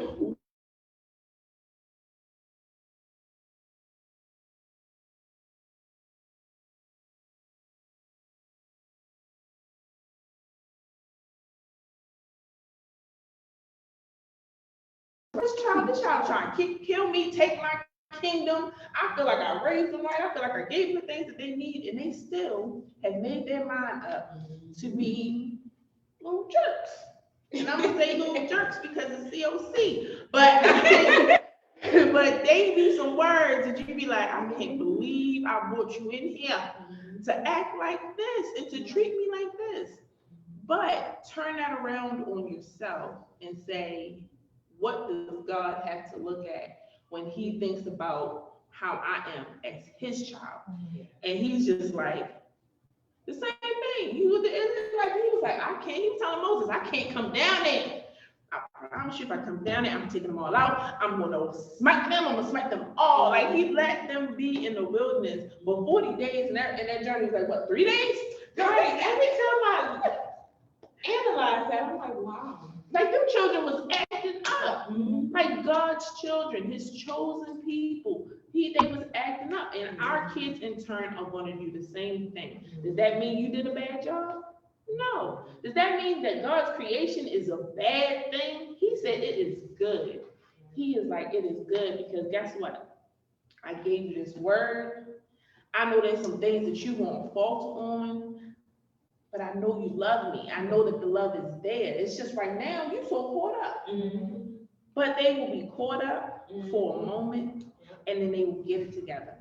This child trying to kill me, take my kingdom. I feel like I raised them right. I feel like I gave them the things that they need, and they still have made their mind up to be little jerks. And I'm gonna say little jerks because it's COC. But they be some words that you be like, I can't believe I brought you in here to act like this and to treat me like this. But turn that around on yourself and say, what does God have to look at when he thinks about how I am as his child? And he's just like, the same thing. He was like, I can't, he was telling Moses, I can't come down there. I promise you, if I come down there, I'm taking them all out. I'm gonna smack them. I'm gonna smack them all. Like he let them be in the wilderness for 40 days, and that journey was like what, 3 days? Right, every time I analyze that, I'm like, wow. Like them children was acting up, like God's children, His chosen people. They was acting up, and our kids in turn are going to do the same thing. Does that mean you did a bad job? No. Does that mean that God's creation is a bad thing? He said it is good. He is like, it is good because guess what? I gave you this word. I know there's some things that you won't fault on, but I know you love me. I know that the love is there. It's just right now you're so caught up. But they will be caught up for a moment, and then they will get it together.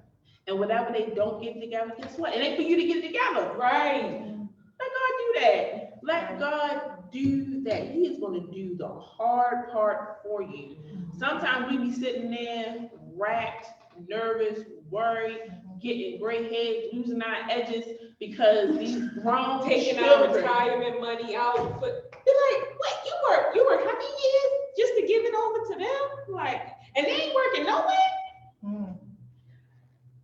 And whatever they don't get together, guess what? It ain't for you to get it together. Right. Let God do that. Let God do that. He is going to do the hard part for you. Sometimes we be sitting there, racked, nervous, worried, getting gray heads, losing our edges because these grown Taking our children. retirement money out. But they're like, wait, you work how many years just to give it over to them? Like, and they ain't working nowhere?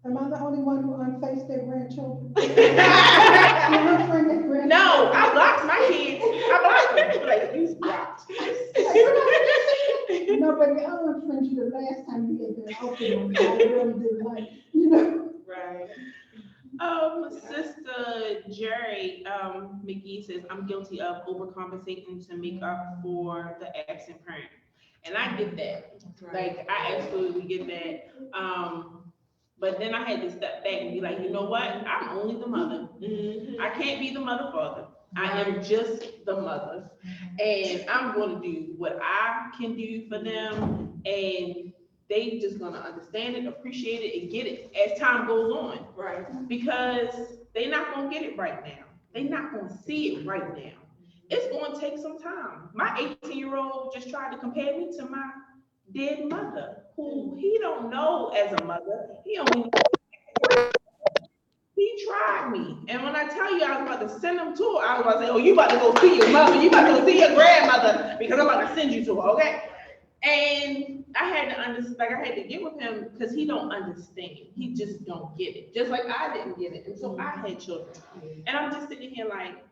Am I the only one who unfaced their grandchildren? No, I blocked my kids. I blocked them. Like, you blocked. No, but I unfriended you the last time you had been open. I really didn't like, you know. Right. Sister Jerry McGee says, I'm guilty of overcompensating to make up for the absent parent. And I get that. Like, I absolutely get that. But then I had to step back and be like, you know what? I'm only the mother. I can't be the mother father. I am just the mother. And I'm going to do what I can do for them. And they just going to understand it, appreciate it, and get it as time goes on. Right. Because they're not going to get it right now. They're not going to see it right now. It's going to take some time. My 18-year-old just tried to compare me to my dead mother, who he don't know as a mother. He only knows. He tried me. And when I tell you I was about to send him to her, I was about to say, oh, you about to go see your mother. You about to go see your grandmother because I'm about to send you to her, okay? And I had to understand, like I had to get with him because he don't understand. He just don't get it. Just like I didn't get it. And so I had children. And I'm just sitting here like,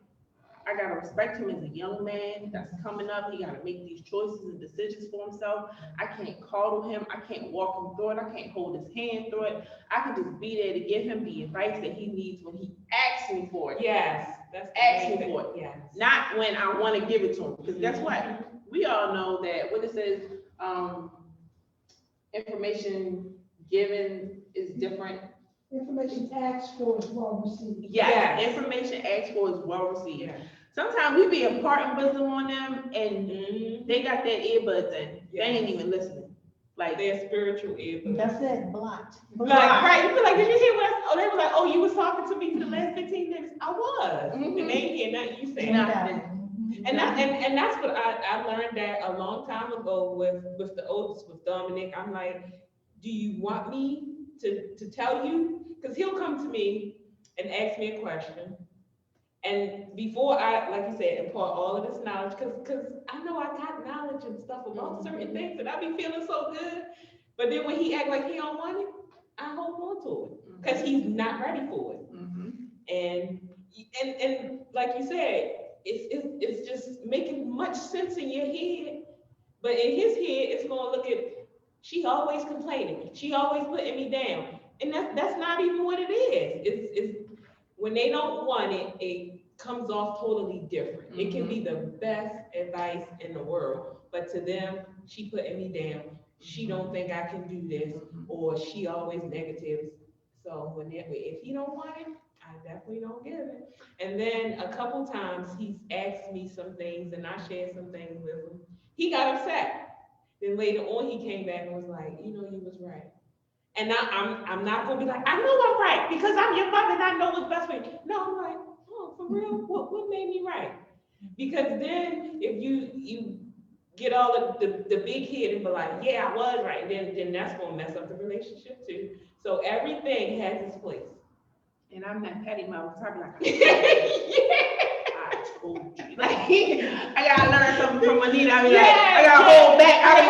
I gotta respect him as a young man that's coming up. He gotta make these choices and decisions for himself. I can't coddle him. I can't walk him through it. I can't hold his hand through it. I can just be there to give him the advice that he needs when he asks me for it. Yes. That's Ask me for it. Yes. Not when I want to give it to him. Because guess what? We all know that when it says information given is different. Information asked for is well received. Yes. Information asked for is well received. Yes. Sometimes we be imparting wisdom on them and they got their earbuds in. They ain't even listening. Like Their spiritual earbuds. That's it, blocked. Like, right, you be like, did you hear what? Oh, they were like, oh, you was talking to me for the last 15 minutes. I was. And they ain't hear nothing you say. And that's what I learned that a long time ago with the oldest, with Dominic. I'm like, do you want me to tell you? Because he'll come to me and ask me a question. And before I, like you said, impart all of this knowledge, because I know I got knowledge and stuff about certain things, and I be feeling so good. But then when he act like he don't want it, I hold on to it because he's not ready for it. And like you said, it's just making much sense in your head, but in his head, it's gonna look at, she always complaining, she always putting me down, and that's not even what it is. It's when they don't want it, it comes off totally different. It can be the best advice in the world, but to them, she putting me down. She don't think I can do this, or she always negative. So if he don't want it, I definitely don't give it. And then a couple times he's asked me some things, and I shared some things with him. He got upset. Then later on, he came back and was like, you know, you was right. And now I'm not gonna be like, I know I'm right because I'm your mother and I know what's best for you. No, I'm like, oh, for real? What made me right? Because then if you get all of the big head and be like, yeah, I was right, then that's gonna mess up the relationship too. So everything has its place. And I'm that petty mother, so I be like, Yeah. I told you. Like, I gotta learn something from Anita. I be like, I gotta hold back. I be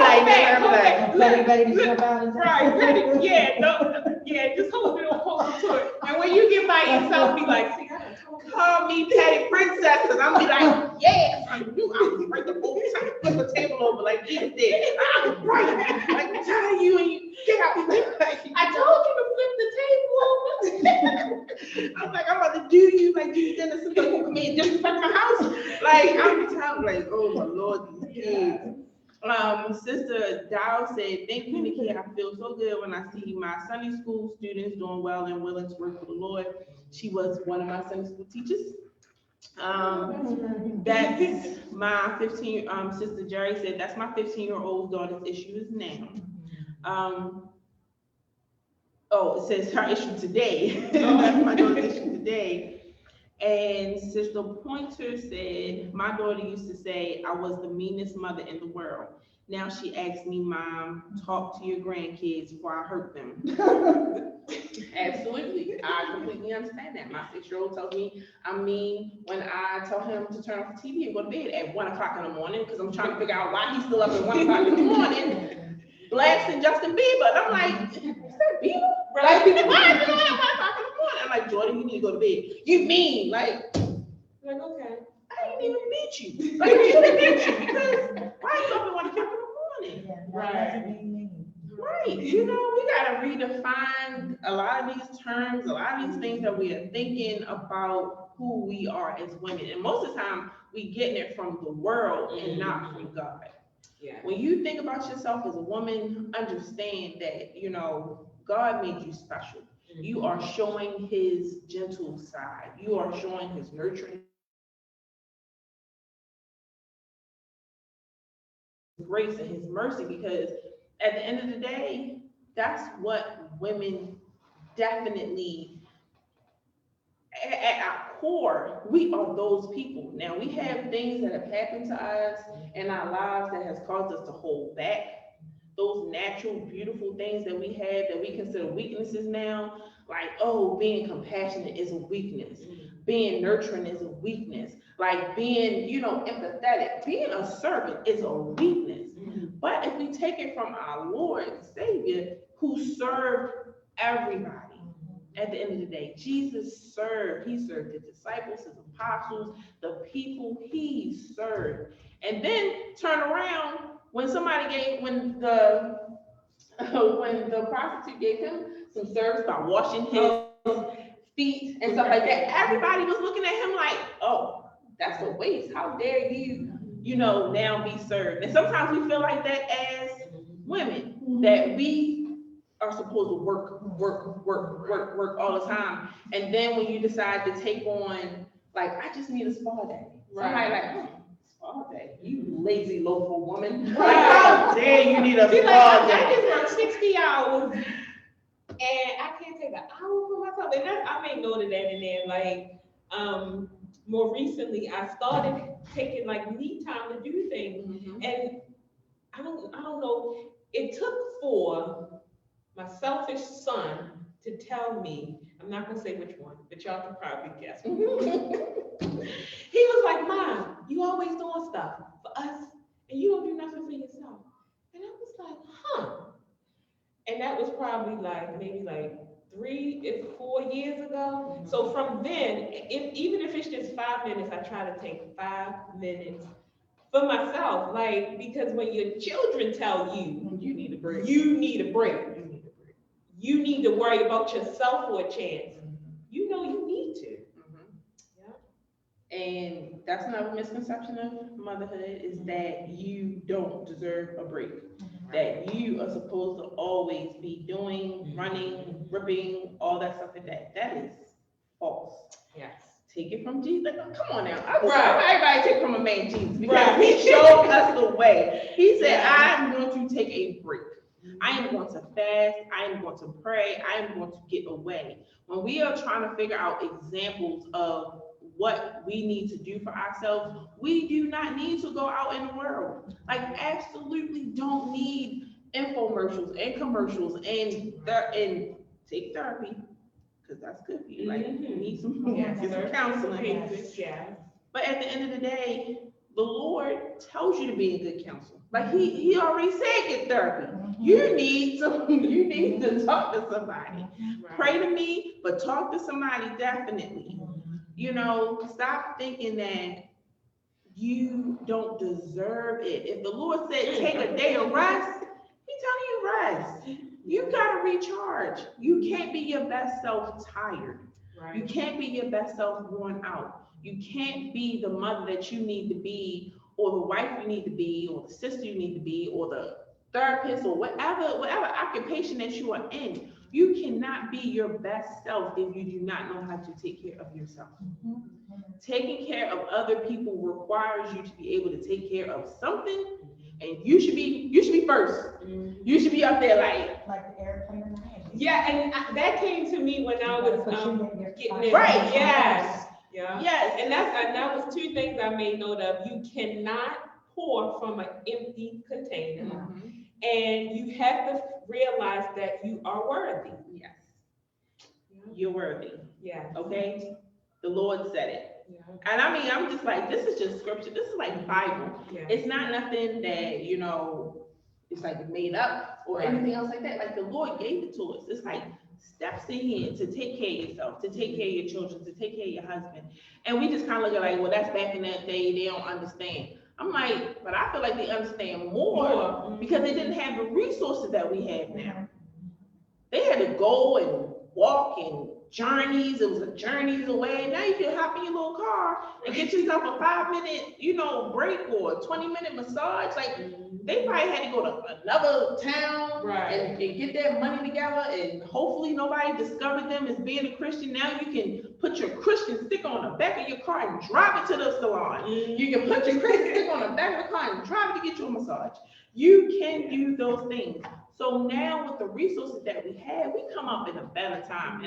like, Ready, ready to jump out and Right, ready, yeah, no, yeah, just hold to it. And when you get by yourself, be like, see, I done told you. call me Patty Princess, cause I'm be like, yeah, I knew I was right the whole time. Flip the table over like Edith did. I'm right. Like, I'm telling you, and you get out. I told you to flip the table over. I'm like, I'm about to do you like you did this something who come in disrespect my house. Like, I'm telling, like, oh my Lord, these kids. Sister Dow said, thank you, Nikki. I feel so good when I see my Sunday school students doing well and willing to work for the Lord. She was one of my Sunday school teachers. That's my 15, Sister Jerry said, that's my 15-year-old daughter's issue now. Oh, it says her issue today. That's my daughter's issue today. And Sister Pointer said, my daughter used to say I was the meanest mother in the world. Now she asks me, Mom, talk to your grandkids before I hurt them. Absolutely. I completely understand that. My 6-year-old tells me I'm mean when I tell him to turn off the TV and go to bed at 1 o'clock in the morning because I'm trying to figure out why he's still up at 1 o'clock in the morning blasting Justin Bieber. And I'm like, is that Bieber? Like, why is it at 1 o'clock in the morning? I'm like, Jordan, you need to go to bed. You mean, like, Okay. I didn't even beat you. Like, I should have beat you because why are you up at 1 o'clock in the morning? Right. You know, we gotta redefine a lot of these terms, a lot of these things that we are thinking about who we are as women. And most of the time, we getting it from the world and not from God. Yeah. When you think about yourself as a woman, understand that, you know, God made you special. You are showing his gentle side. You are showing his nurturing grace and his mercy, because at the end of the day, that's what women definitely, at our core, we are those people. Now, we have things that have happened to us in our lives that has caused us to hold back. Those natural, beautiful things that we have that we consider weaknesses now, like, oh, being compassionate is a weakness. Being nurturing is a weakness. Like being, you know, empathetic, being a servant is a weakness. But if we take it from our Lord and Savior, who served everybody, at the end of the day, Jesus served. He served his disciples, his apostles, the people he served. And then turn around when the prostitute gave him some service by washing his feet and stuff like that, everybody was looking at him like, oh, that's a waste. How dare you, you know, now be served? And sometimes we feel like that as women, that we are supposed to work all the time. And then when you decide to take on, like, I just need a spa day. Somebody like, spa day, you lazy local woman. Like, how dare you need a spa day? I just work 60 hours and I can't take an hour for myself. And I made note of that in there. Like, more recently, I started taking like me time to do things. And I don't know, it took for my selfish son to tell me, I'm not gonna say which one, but y'all can probably guess. He was like, Mom, you always doing stuff for us and you don't do nothing for yourself. And I was like, huh. And that was probably like, maybe like 4 years ago. So from then, even if it's just 5 minutes, I try to take 5 minutes for myself. Like, because when your children tell you, You need a break. you need a break. You need to worry about yourself for a chance. You know you need to. And that's another misconception of motherhood, is that you don't deserve a break. That you are supposed to always be doing, running, ripping, all that stuff like that. That is false. Yes. Take it from Jesus. Come on now. Everybody take from a man Jesus, because he showed us the way. He said, I'm going to take a break. I am going to fast. I am going to pray. I am going to get away. When we are trying to figure out examples of what we need to do for ourselves, we do not need to go out in the world. Like, absolutely don't need infomercials and commercials and take therapy, because that's good for you. Like, you need some, get some counseling. But at the end of the day, the Lord tells you to be in good counsel. Like he already said, get therapy. You need to talk to somebody. Pray to me, but talk to somebody definitely. You know, stop thinking that you don't deserve it. If the Lord said take a day of rest, He's telling you rest. You gotta recharge. You can't be your best self tired. You can't be your best self worn out. You can't be the mother that you need to be, or the wife you need to be, or the sister you need to be, or the therapist, or whatever occupation that you are in. You cannot be your best self if you do not know how to take care of yourself. Taking care of other people requires you to be able to take care of something, and you should be first. You should be up there like the airplane in the hand. Yeah, and that came to me when I was getting it. Right. Yes. Yeah. Yes. And that was two things I made note of. You cannot pour from an empty container, and you have to realize that you are worthy. Yes. You're worthy. Yeah. Okay? The Lord said it. Yeah. And I mean, I'm just like, this is just scripture. This is like Bible. Yeah. It's not nothing that, you know, it's like made up or anything else like that. Like the Lord gave it to us. It's like steps ahead to take care of yourself, to take care of your children, to take care of your husband. And we just kind of look at like, well, that's back in that day. They don't understand. I'm like, but I feel like they understand more because they didn't have the resources that we have now. They had to go and walk and journeys. It was a journeys away. Now you can hop in your little car and get yourself a 5-minute, you know, break or a 20-minute massage. Like they probably had to go to another town and get their money together, and hopefully nobody discovered them as being a Christian. Now you can put your Christian sticker on the back of your car and drive it to the salon. You can put your Christian sticker on the back of the car and drive it to get you a massage. You can do those things. So now with the resources that we have, we come up in a better time.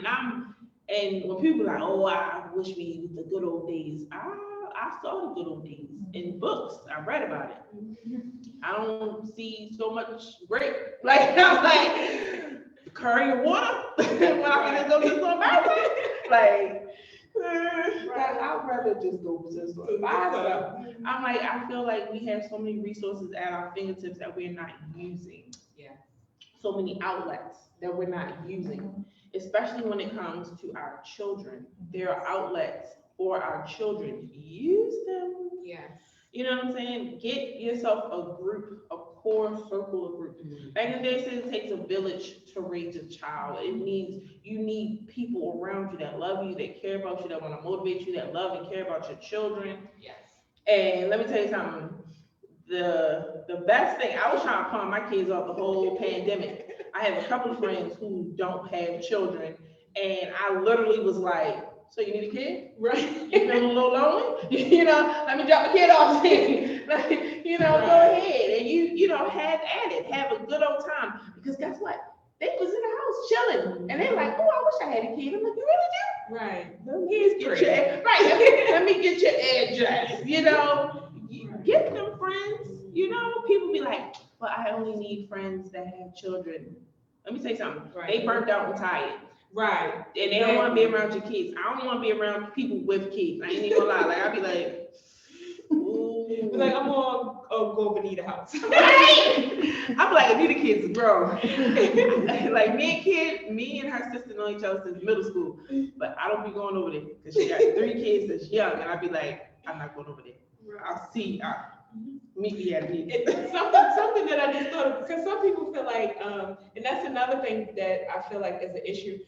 And when people are like, oh, I wish we the good old days. I saw the good old days in books. I read about it. I don't see so much grape. Like I'm like curry and water when I'm gonna go to some mountain. Like I'd rather just go to some stuff. I'm like, I feel like we have so many resources at our fingertips that we're not using. Yeah. So many outlets that we're not using, especially when it comes to our children. There are outlets for our children. Use them. Yes. You know what I'm saying? Get yourself a group, a core circle of group. Back in the day, it takes a village to raise a child. It means you need people around you that love you, that care about you, that want to motivate you, that love and care about your children. Yes. And let me tell you something. The best thing, I was trying to pawn my kids off the whole pandemic. I have a couple of friends who don't have children, and I literally was like, so you need a kid? Right. You feeling a little lonely? You know, let me drop a kid off here. Like, you know, go ahead and you know, have at it, have a good old time. Because guess what? They was in the house chilling, and they're like, oh, I wish I had a kid. I'm like, you really do? Right. Let me get your address. You know, get them friends. You know, people be like, well, I only need friends that have children. Let me say something. Right. They burnt out and tired. Right. And they don't want to be around your kids. I don't want to be around people with kids. I ain't even gonna lie. Like, I'll be like, ooh. Like, I'm gonna go over Anita's house. Right? I'm like, Anita kids is grown. Like, me and her sister know each other since middle school. But I don't be going over there because she got 3 kids that's young. And I'll be like, I'm not going over there. I'll see. Meet me at Anita. It's something that I just thought of, because some people feel like, and that's another thing that I feel like is an issue.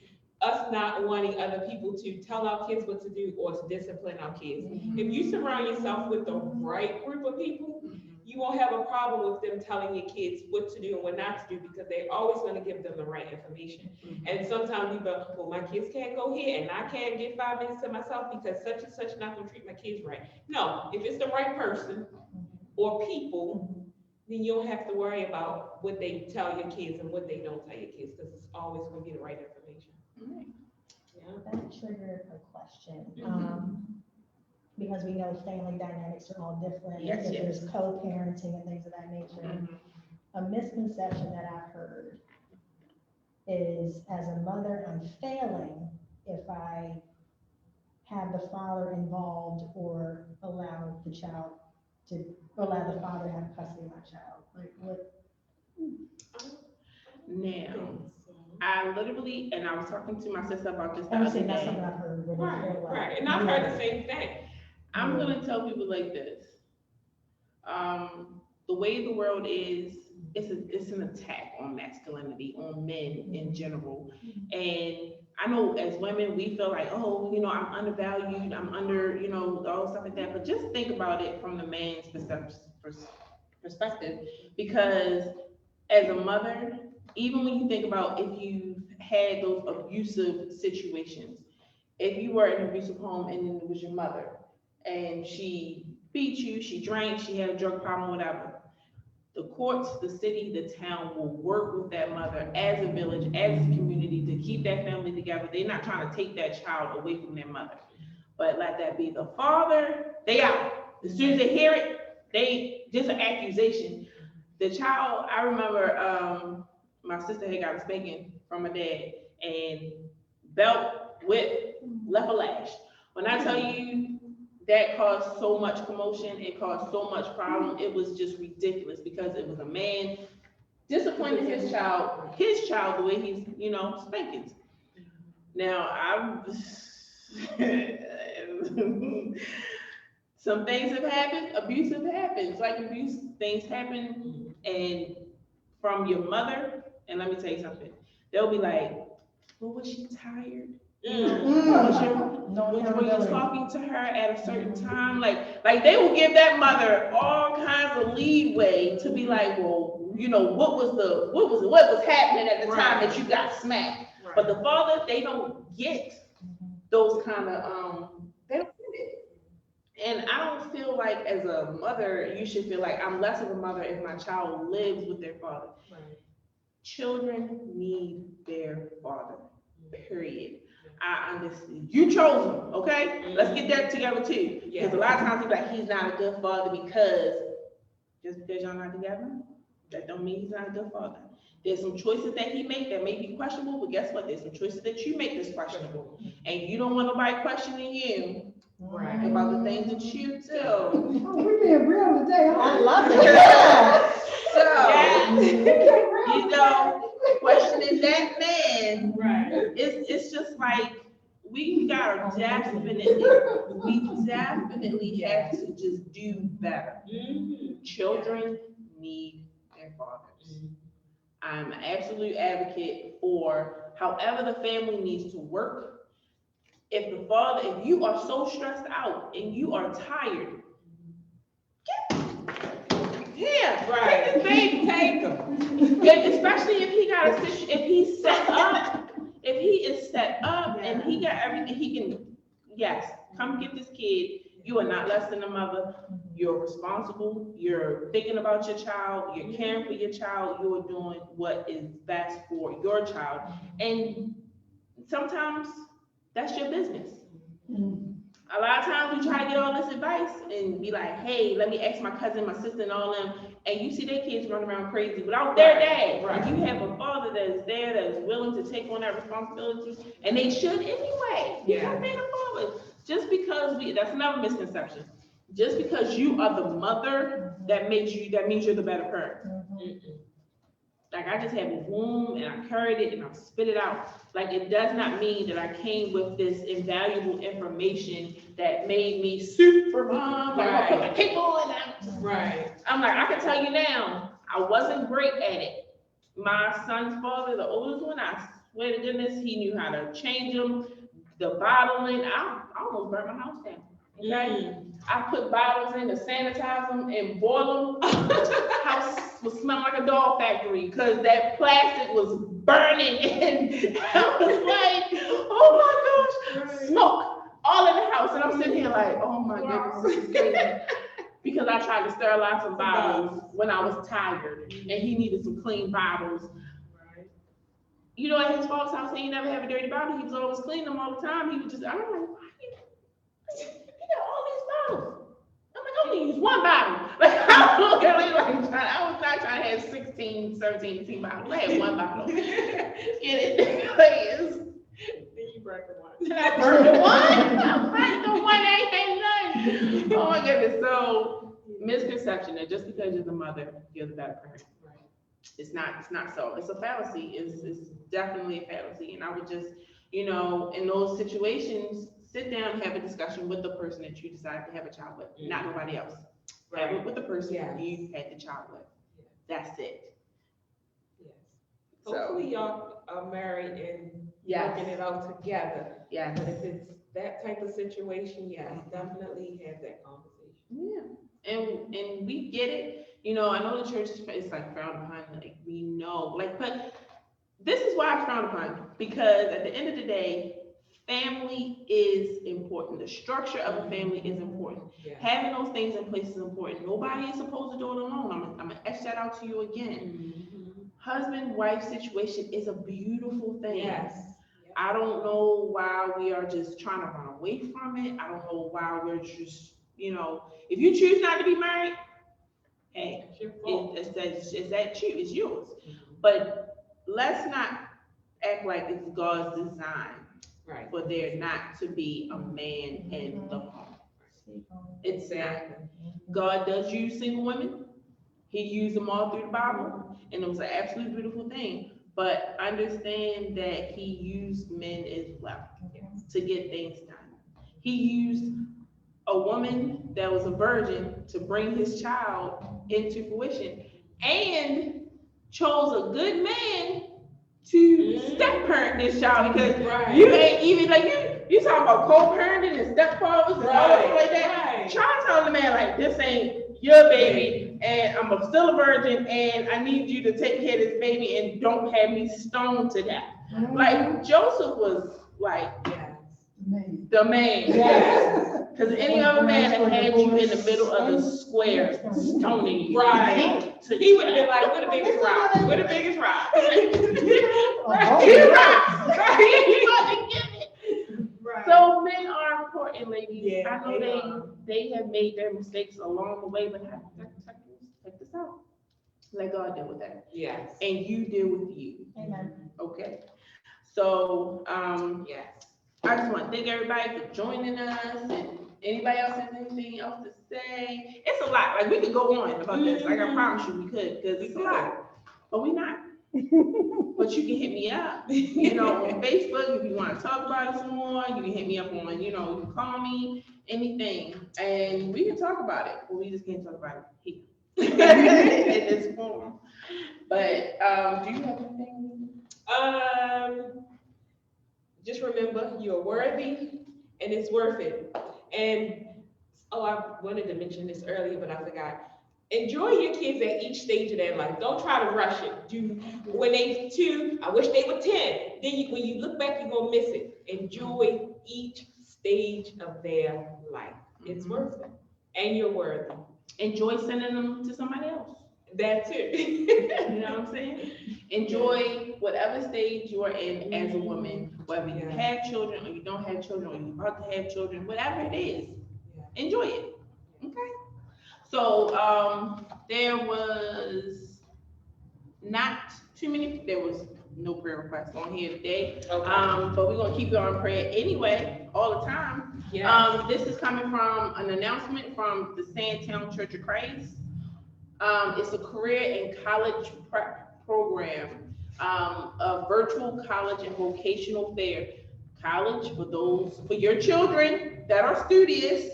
Us not wanting other people to tell our kids what to do or to discipline our kids. If you surround yourself with the right group of people, you won't have a problem with them telling your kids what to do and what not to do, because they're always going to give them the right information. And sometimes you go, well, my kids can't go here and I can't get 5 minutes to myself because such and such not going to treat my kids right. No, if it's the right person or people, then you don't have to worry about what they tell your kids and what they don't tell your kids, because it's always going to be the right information. That triggered a question, because we know family dynamics are all different. Yes, There's co-parenting and things of that nature. A misconception that I've heard is, as a mother, I'm failing if I have the father involved or allow the father to have custody of my child? Like what? Now, I literally, and I was talking to my sister about this the I would other say that's day. something I've heard. Where they Right, feel like, right, and I've heard the same thing. I'm gonna tell people like this. The way the world is, it's an attack on masculinity, on men in general. And I know as women, we feel like, oh, I'm undervalued, I'm under, all stuff like that. But just think about it from the man's perspective, because as a mother, even when you think about if you've had those abusive situations, if you were in an abusive home and it was your mother and she beat you, she drank, she had a drug problem, whatever, the courts, the city, the town will work with that mother as a village, as a community to keep that family together. They're not trying to take that child away from their mother. But let that be the father, they out. As soon as they hear it, just an accusation. The child, I remember my sister had got a spanking from her dad, and belt, whip, left a lash. When I tell you that caused so much commotion, it caused so much problem, it was just ridiculous because it was a man disappointing his child the way he's, spankings. Now, some things have happened, abusive happens, like abuse things happen, and from your mother, and let me tell you something, they'll be like, well, was she tired? Were you talking to her at a certain time? Like they will give that mother all kinds of leeway to be like, well, what was happening at the time that you got smacked? Right. But the father, they don't get those kind of they don't get it. And I don't feel like as a mother, you should feel like I'm less of a mother if my child lives with their father. Right. Children need their father, period. I understand. You chose him, okay? Let's get that together too. Because a lot of times people like, he's not a good father because just because y'all not together, that don't mean he's not a good father. There's some choices that he make that may be questionable, but guess what? There's some choices that you make that's questionable. And you don't want nobody questioning you about the things that you do. Oh, we're being real today. I love it. So, questioning that man, it's just like we definitely have to just do better. Children need their fathers. I'm an absolute advocate for however the family needs to work. If you are so stressed out and you are tired, take this baby, take him. Especially if he is set up and he got everything, he can, come get this kid. You are not less than a mother. You're responsible. You're thinking about your child. You're caring for your child. You're doing what is best for your child. And sometimes that's your business. A lot of times we try to get all this advice and be like, hey, let me ask my cousin, my sister, and all them. And you see their kids running around crazy without their dad. Right. You have a father that is there, that is willing to take on that responsibility, and they should anyway. Because they're the father. Just because that's another misconception. Just because you are the mother, that means you're the better parent. Like I just had a womb and I carried it and I spit it out. Like it does not mean that I came with this invaluable information that made me super mom. Like I put my cape on. I'm like, I can tell you now, I wasn't great at it. My son's father, the oldest one, I swear to goodness, he knew how to change them. The bottling, I almost burnt my house down. Okay, I put bottles in to sanitize them and boil them. House was smelling like a dog factory because that plastic was burning, and I was like, "Oh my gosh, smoke all in the house!" And I'm sitting here like, "Oh my goodness, this is crazy." Because I tried to sterilize some bottles when I was tired, and he needed some clean bottles. You know, at his father's house, he never have a dirty bottle. He was always cleaning them all the time. He was just, I'm like, why you got all these bottles? I'm like, I only use one bottle. Like, I was not trying to have 16, 17, 18 bottles. I had one bottle. Get it? burnt the one. I burned the one. I burned the one. Ain't none. Oh my goodness. So misconception that just because you're the mother, you're the better parent. It's not so. It's a fallacy. It's definitely a fallacy. And I would just, in those situations, sit down and have a discussion with the person that you decide to have a child with, not nobody else. Have it with the person you had the child with. That's it. Yes. Hopefully y'all are married and Yes. working it out together. Yes. But if it's that type of situation, yes, definitely have that conversation. Yeah. And we get it. I know the church is like frowned upon, like we know, but this is why I frown upon, because at the end of the day, family is important. The structure of a family is important. Yeah. Having those things in place is important. Nobody is supposed to do it alone. I'm gonna etch that out to you again. Husband-wife situation is a beautiful thing. Yes. I don't know why we are just trying to run away from it. I don't know why we're just, if you choose not to be married, hey, it's that you, it's yours. But let's not act like it's God's design for there not to be a man in the home. It's not. God does use single women. He used them all through the Bible, and it was an absolutely beautiful thing. But understand that he used men as well to get things done. He used a woman that was a virgin to bring his child into fruition, and chose a good man to step parent this child, because you ain't even you talking about co-parenting and stepfathers and all that like that. Try to tell the man like, this ain't your baby, and I'm still a virgin, and I need you to take care of this baby and don't have me stoned to death. Like Joseph was like the man. Because any other man had you in the middle of the square stoning you. Right. So He would have been like, "What the biggest rock? What the biggest rock?" So men are important, ladies. Yeah, I know they have made their mistakes along the way, but check this out. Let God deal with that. Yes. And you deal with you. Amen. Okay. So Yes. I just want to thank everybody for joining us, and anybody else has anything else to say? It's a lot. Like we could go on about this. Like I promise you we could, because it's a lot. But we're not. But you can hit me up, on Facebook if you want to talk about it some more. You can hit me up on, you can call me, anything, and we can talk about it. But we just can't talk about it here in this form. But do you have anything? Just remember, you're worthy, and it's worth it. And I wanted to mention this earlier, but I forgot. Enjoy your kids at each stage of their life. Don't try to rush it. When they 2, I wish they were 10. Then when you look back, you're gonna miss it. Enjoy each stage of their life. It's worth it, and you're worthy. Enjoy sending them to somebody else. That too. You know what I'm saying? Enjoy whatever stage you are in as a woman, whether you have children or you don't have children, or you're about to have children, whatever it is, enjoy it. Okay. So there was no prayer requests on here today. Okay. But we're gonna keep you on prayer anyway, all the time. This is coming from an announcement from the Sandtown Church of Christ. It's a career and college prep program, a virtual college and vocational fair. College for your children that are studious,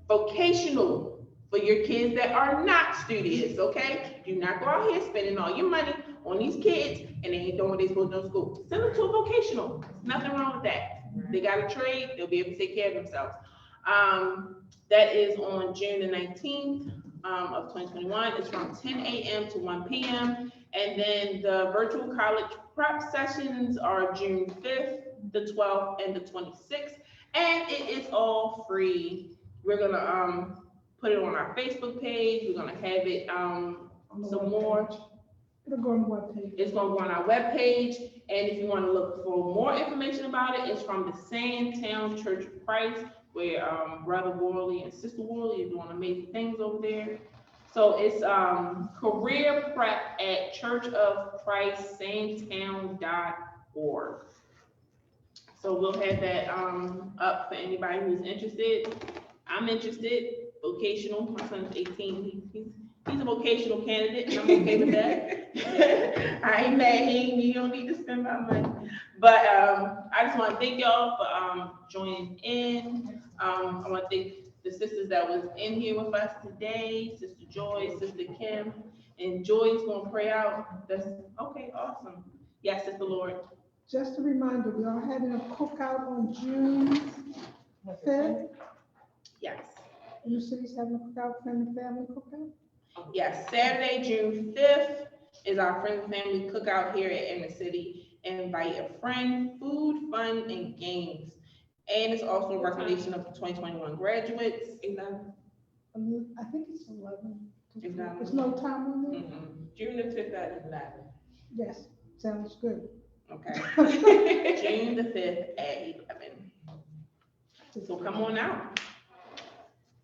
vocational for your kids that are not studious, okay? Do not go out here spending all your money on these kids and they ain't doing what they're supposed to do in school. Send them to a vocational. Nothing wrong with that. They got a trade, they'll be able to take care of themselves. That is on June the 19th of 2021. It's from 10 a.m. to 1 p.m. And then the virtual college prep sessions are June 5th, the 12th, and the 26th. And it is all free. We're gonna put it on our Facebook page. We're gonna have it some more. It'll go on the webpage. It's gonna go on our webpage. And if you want to look for more information about it, it's from the Sandtown Church of Christ, where Brother Worley and Sister Worley are doing amazing things over there. So it's career prep at churchofchristSandtown.org. So we'll have that, up for anybody who's interested. I'm interested, vocational, my son's 18, he's a vocational candidate, and I'm okay with that. I ain't mad, he don't need to spend my money. But, I just wanna thank y'all for, joining in. I wanna thank the sisters that was in here with us today, Sister Joy, Sister Kim, and Joy's gonna pray out. That's, okay, awesome. Yes, Sister Lord. Just a reminder, we are having a cookout on June 5th. Yes. In the city's having a cookout, friend and family cookout. Yes, Saturday, June 5th is our Friends and Family Cookout here at Inner City. Invite a friend, food, fun, and games. And it's also a recognition of 2021 graduates. 11. I think it's 11. Exactly. There's no time on there? June the 5th at 11. Yes, sounds good. Okay. June the 5th at 11. So come on out.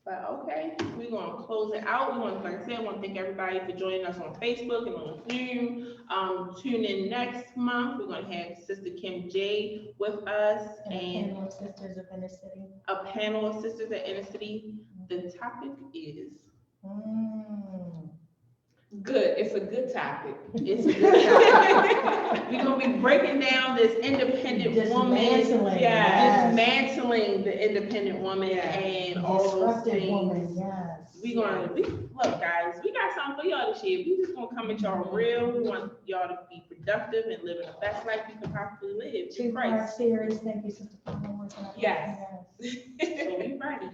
But okay, we're gonna close it out. We want, like I said, I want to thank everybody for joining us on Facebook and on Zoom. Tune in next month. We're gonna have Sister Kim J with us And a and panel of sisters of inner city. a panel of sisters at Inner City. The topic is. Good, it's a good topic. It's a good topic. We're gonna be breaking down this independent woman. Dismantling, yes. Dismantling the independent woman and all those Disruptive things. woman, yes. Look, guys, we got something for y'all this year. We just gonna come at y'all real. We want y'all to be productive and living the best life you can possibly live. In Two-part Christ. series, thank you, Sister Fauntelroy. Yes. So we ready.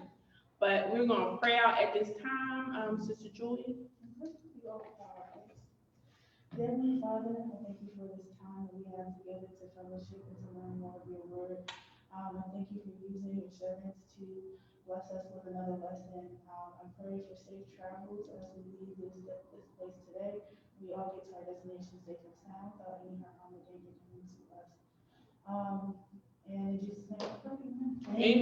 But we're gonna pray out at this time. Sister Julie. Heavenly Father, I thank you for this time that we have together to fellowship and to learn more of your word. I thank you for using your servants to bless us with another lesson. I pray for safe travels as we leave this place today. We all get to our destination safe and sound without any harm or danger coming to us. And in Jesus' name, I pray, amen. Amen.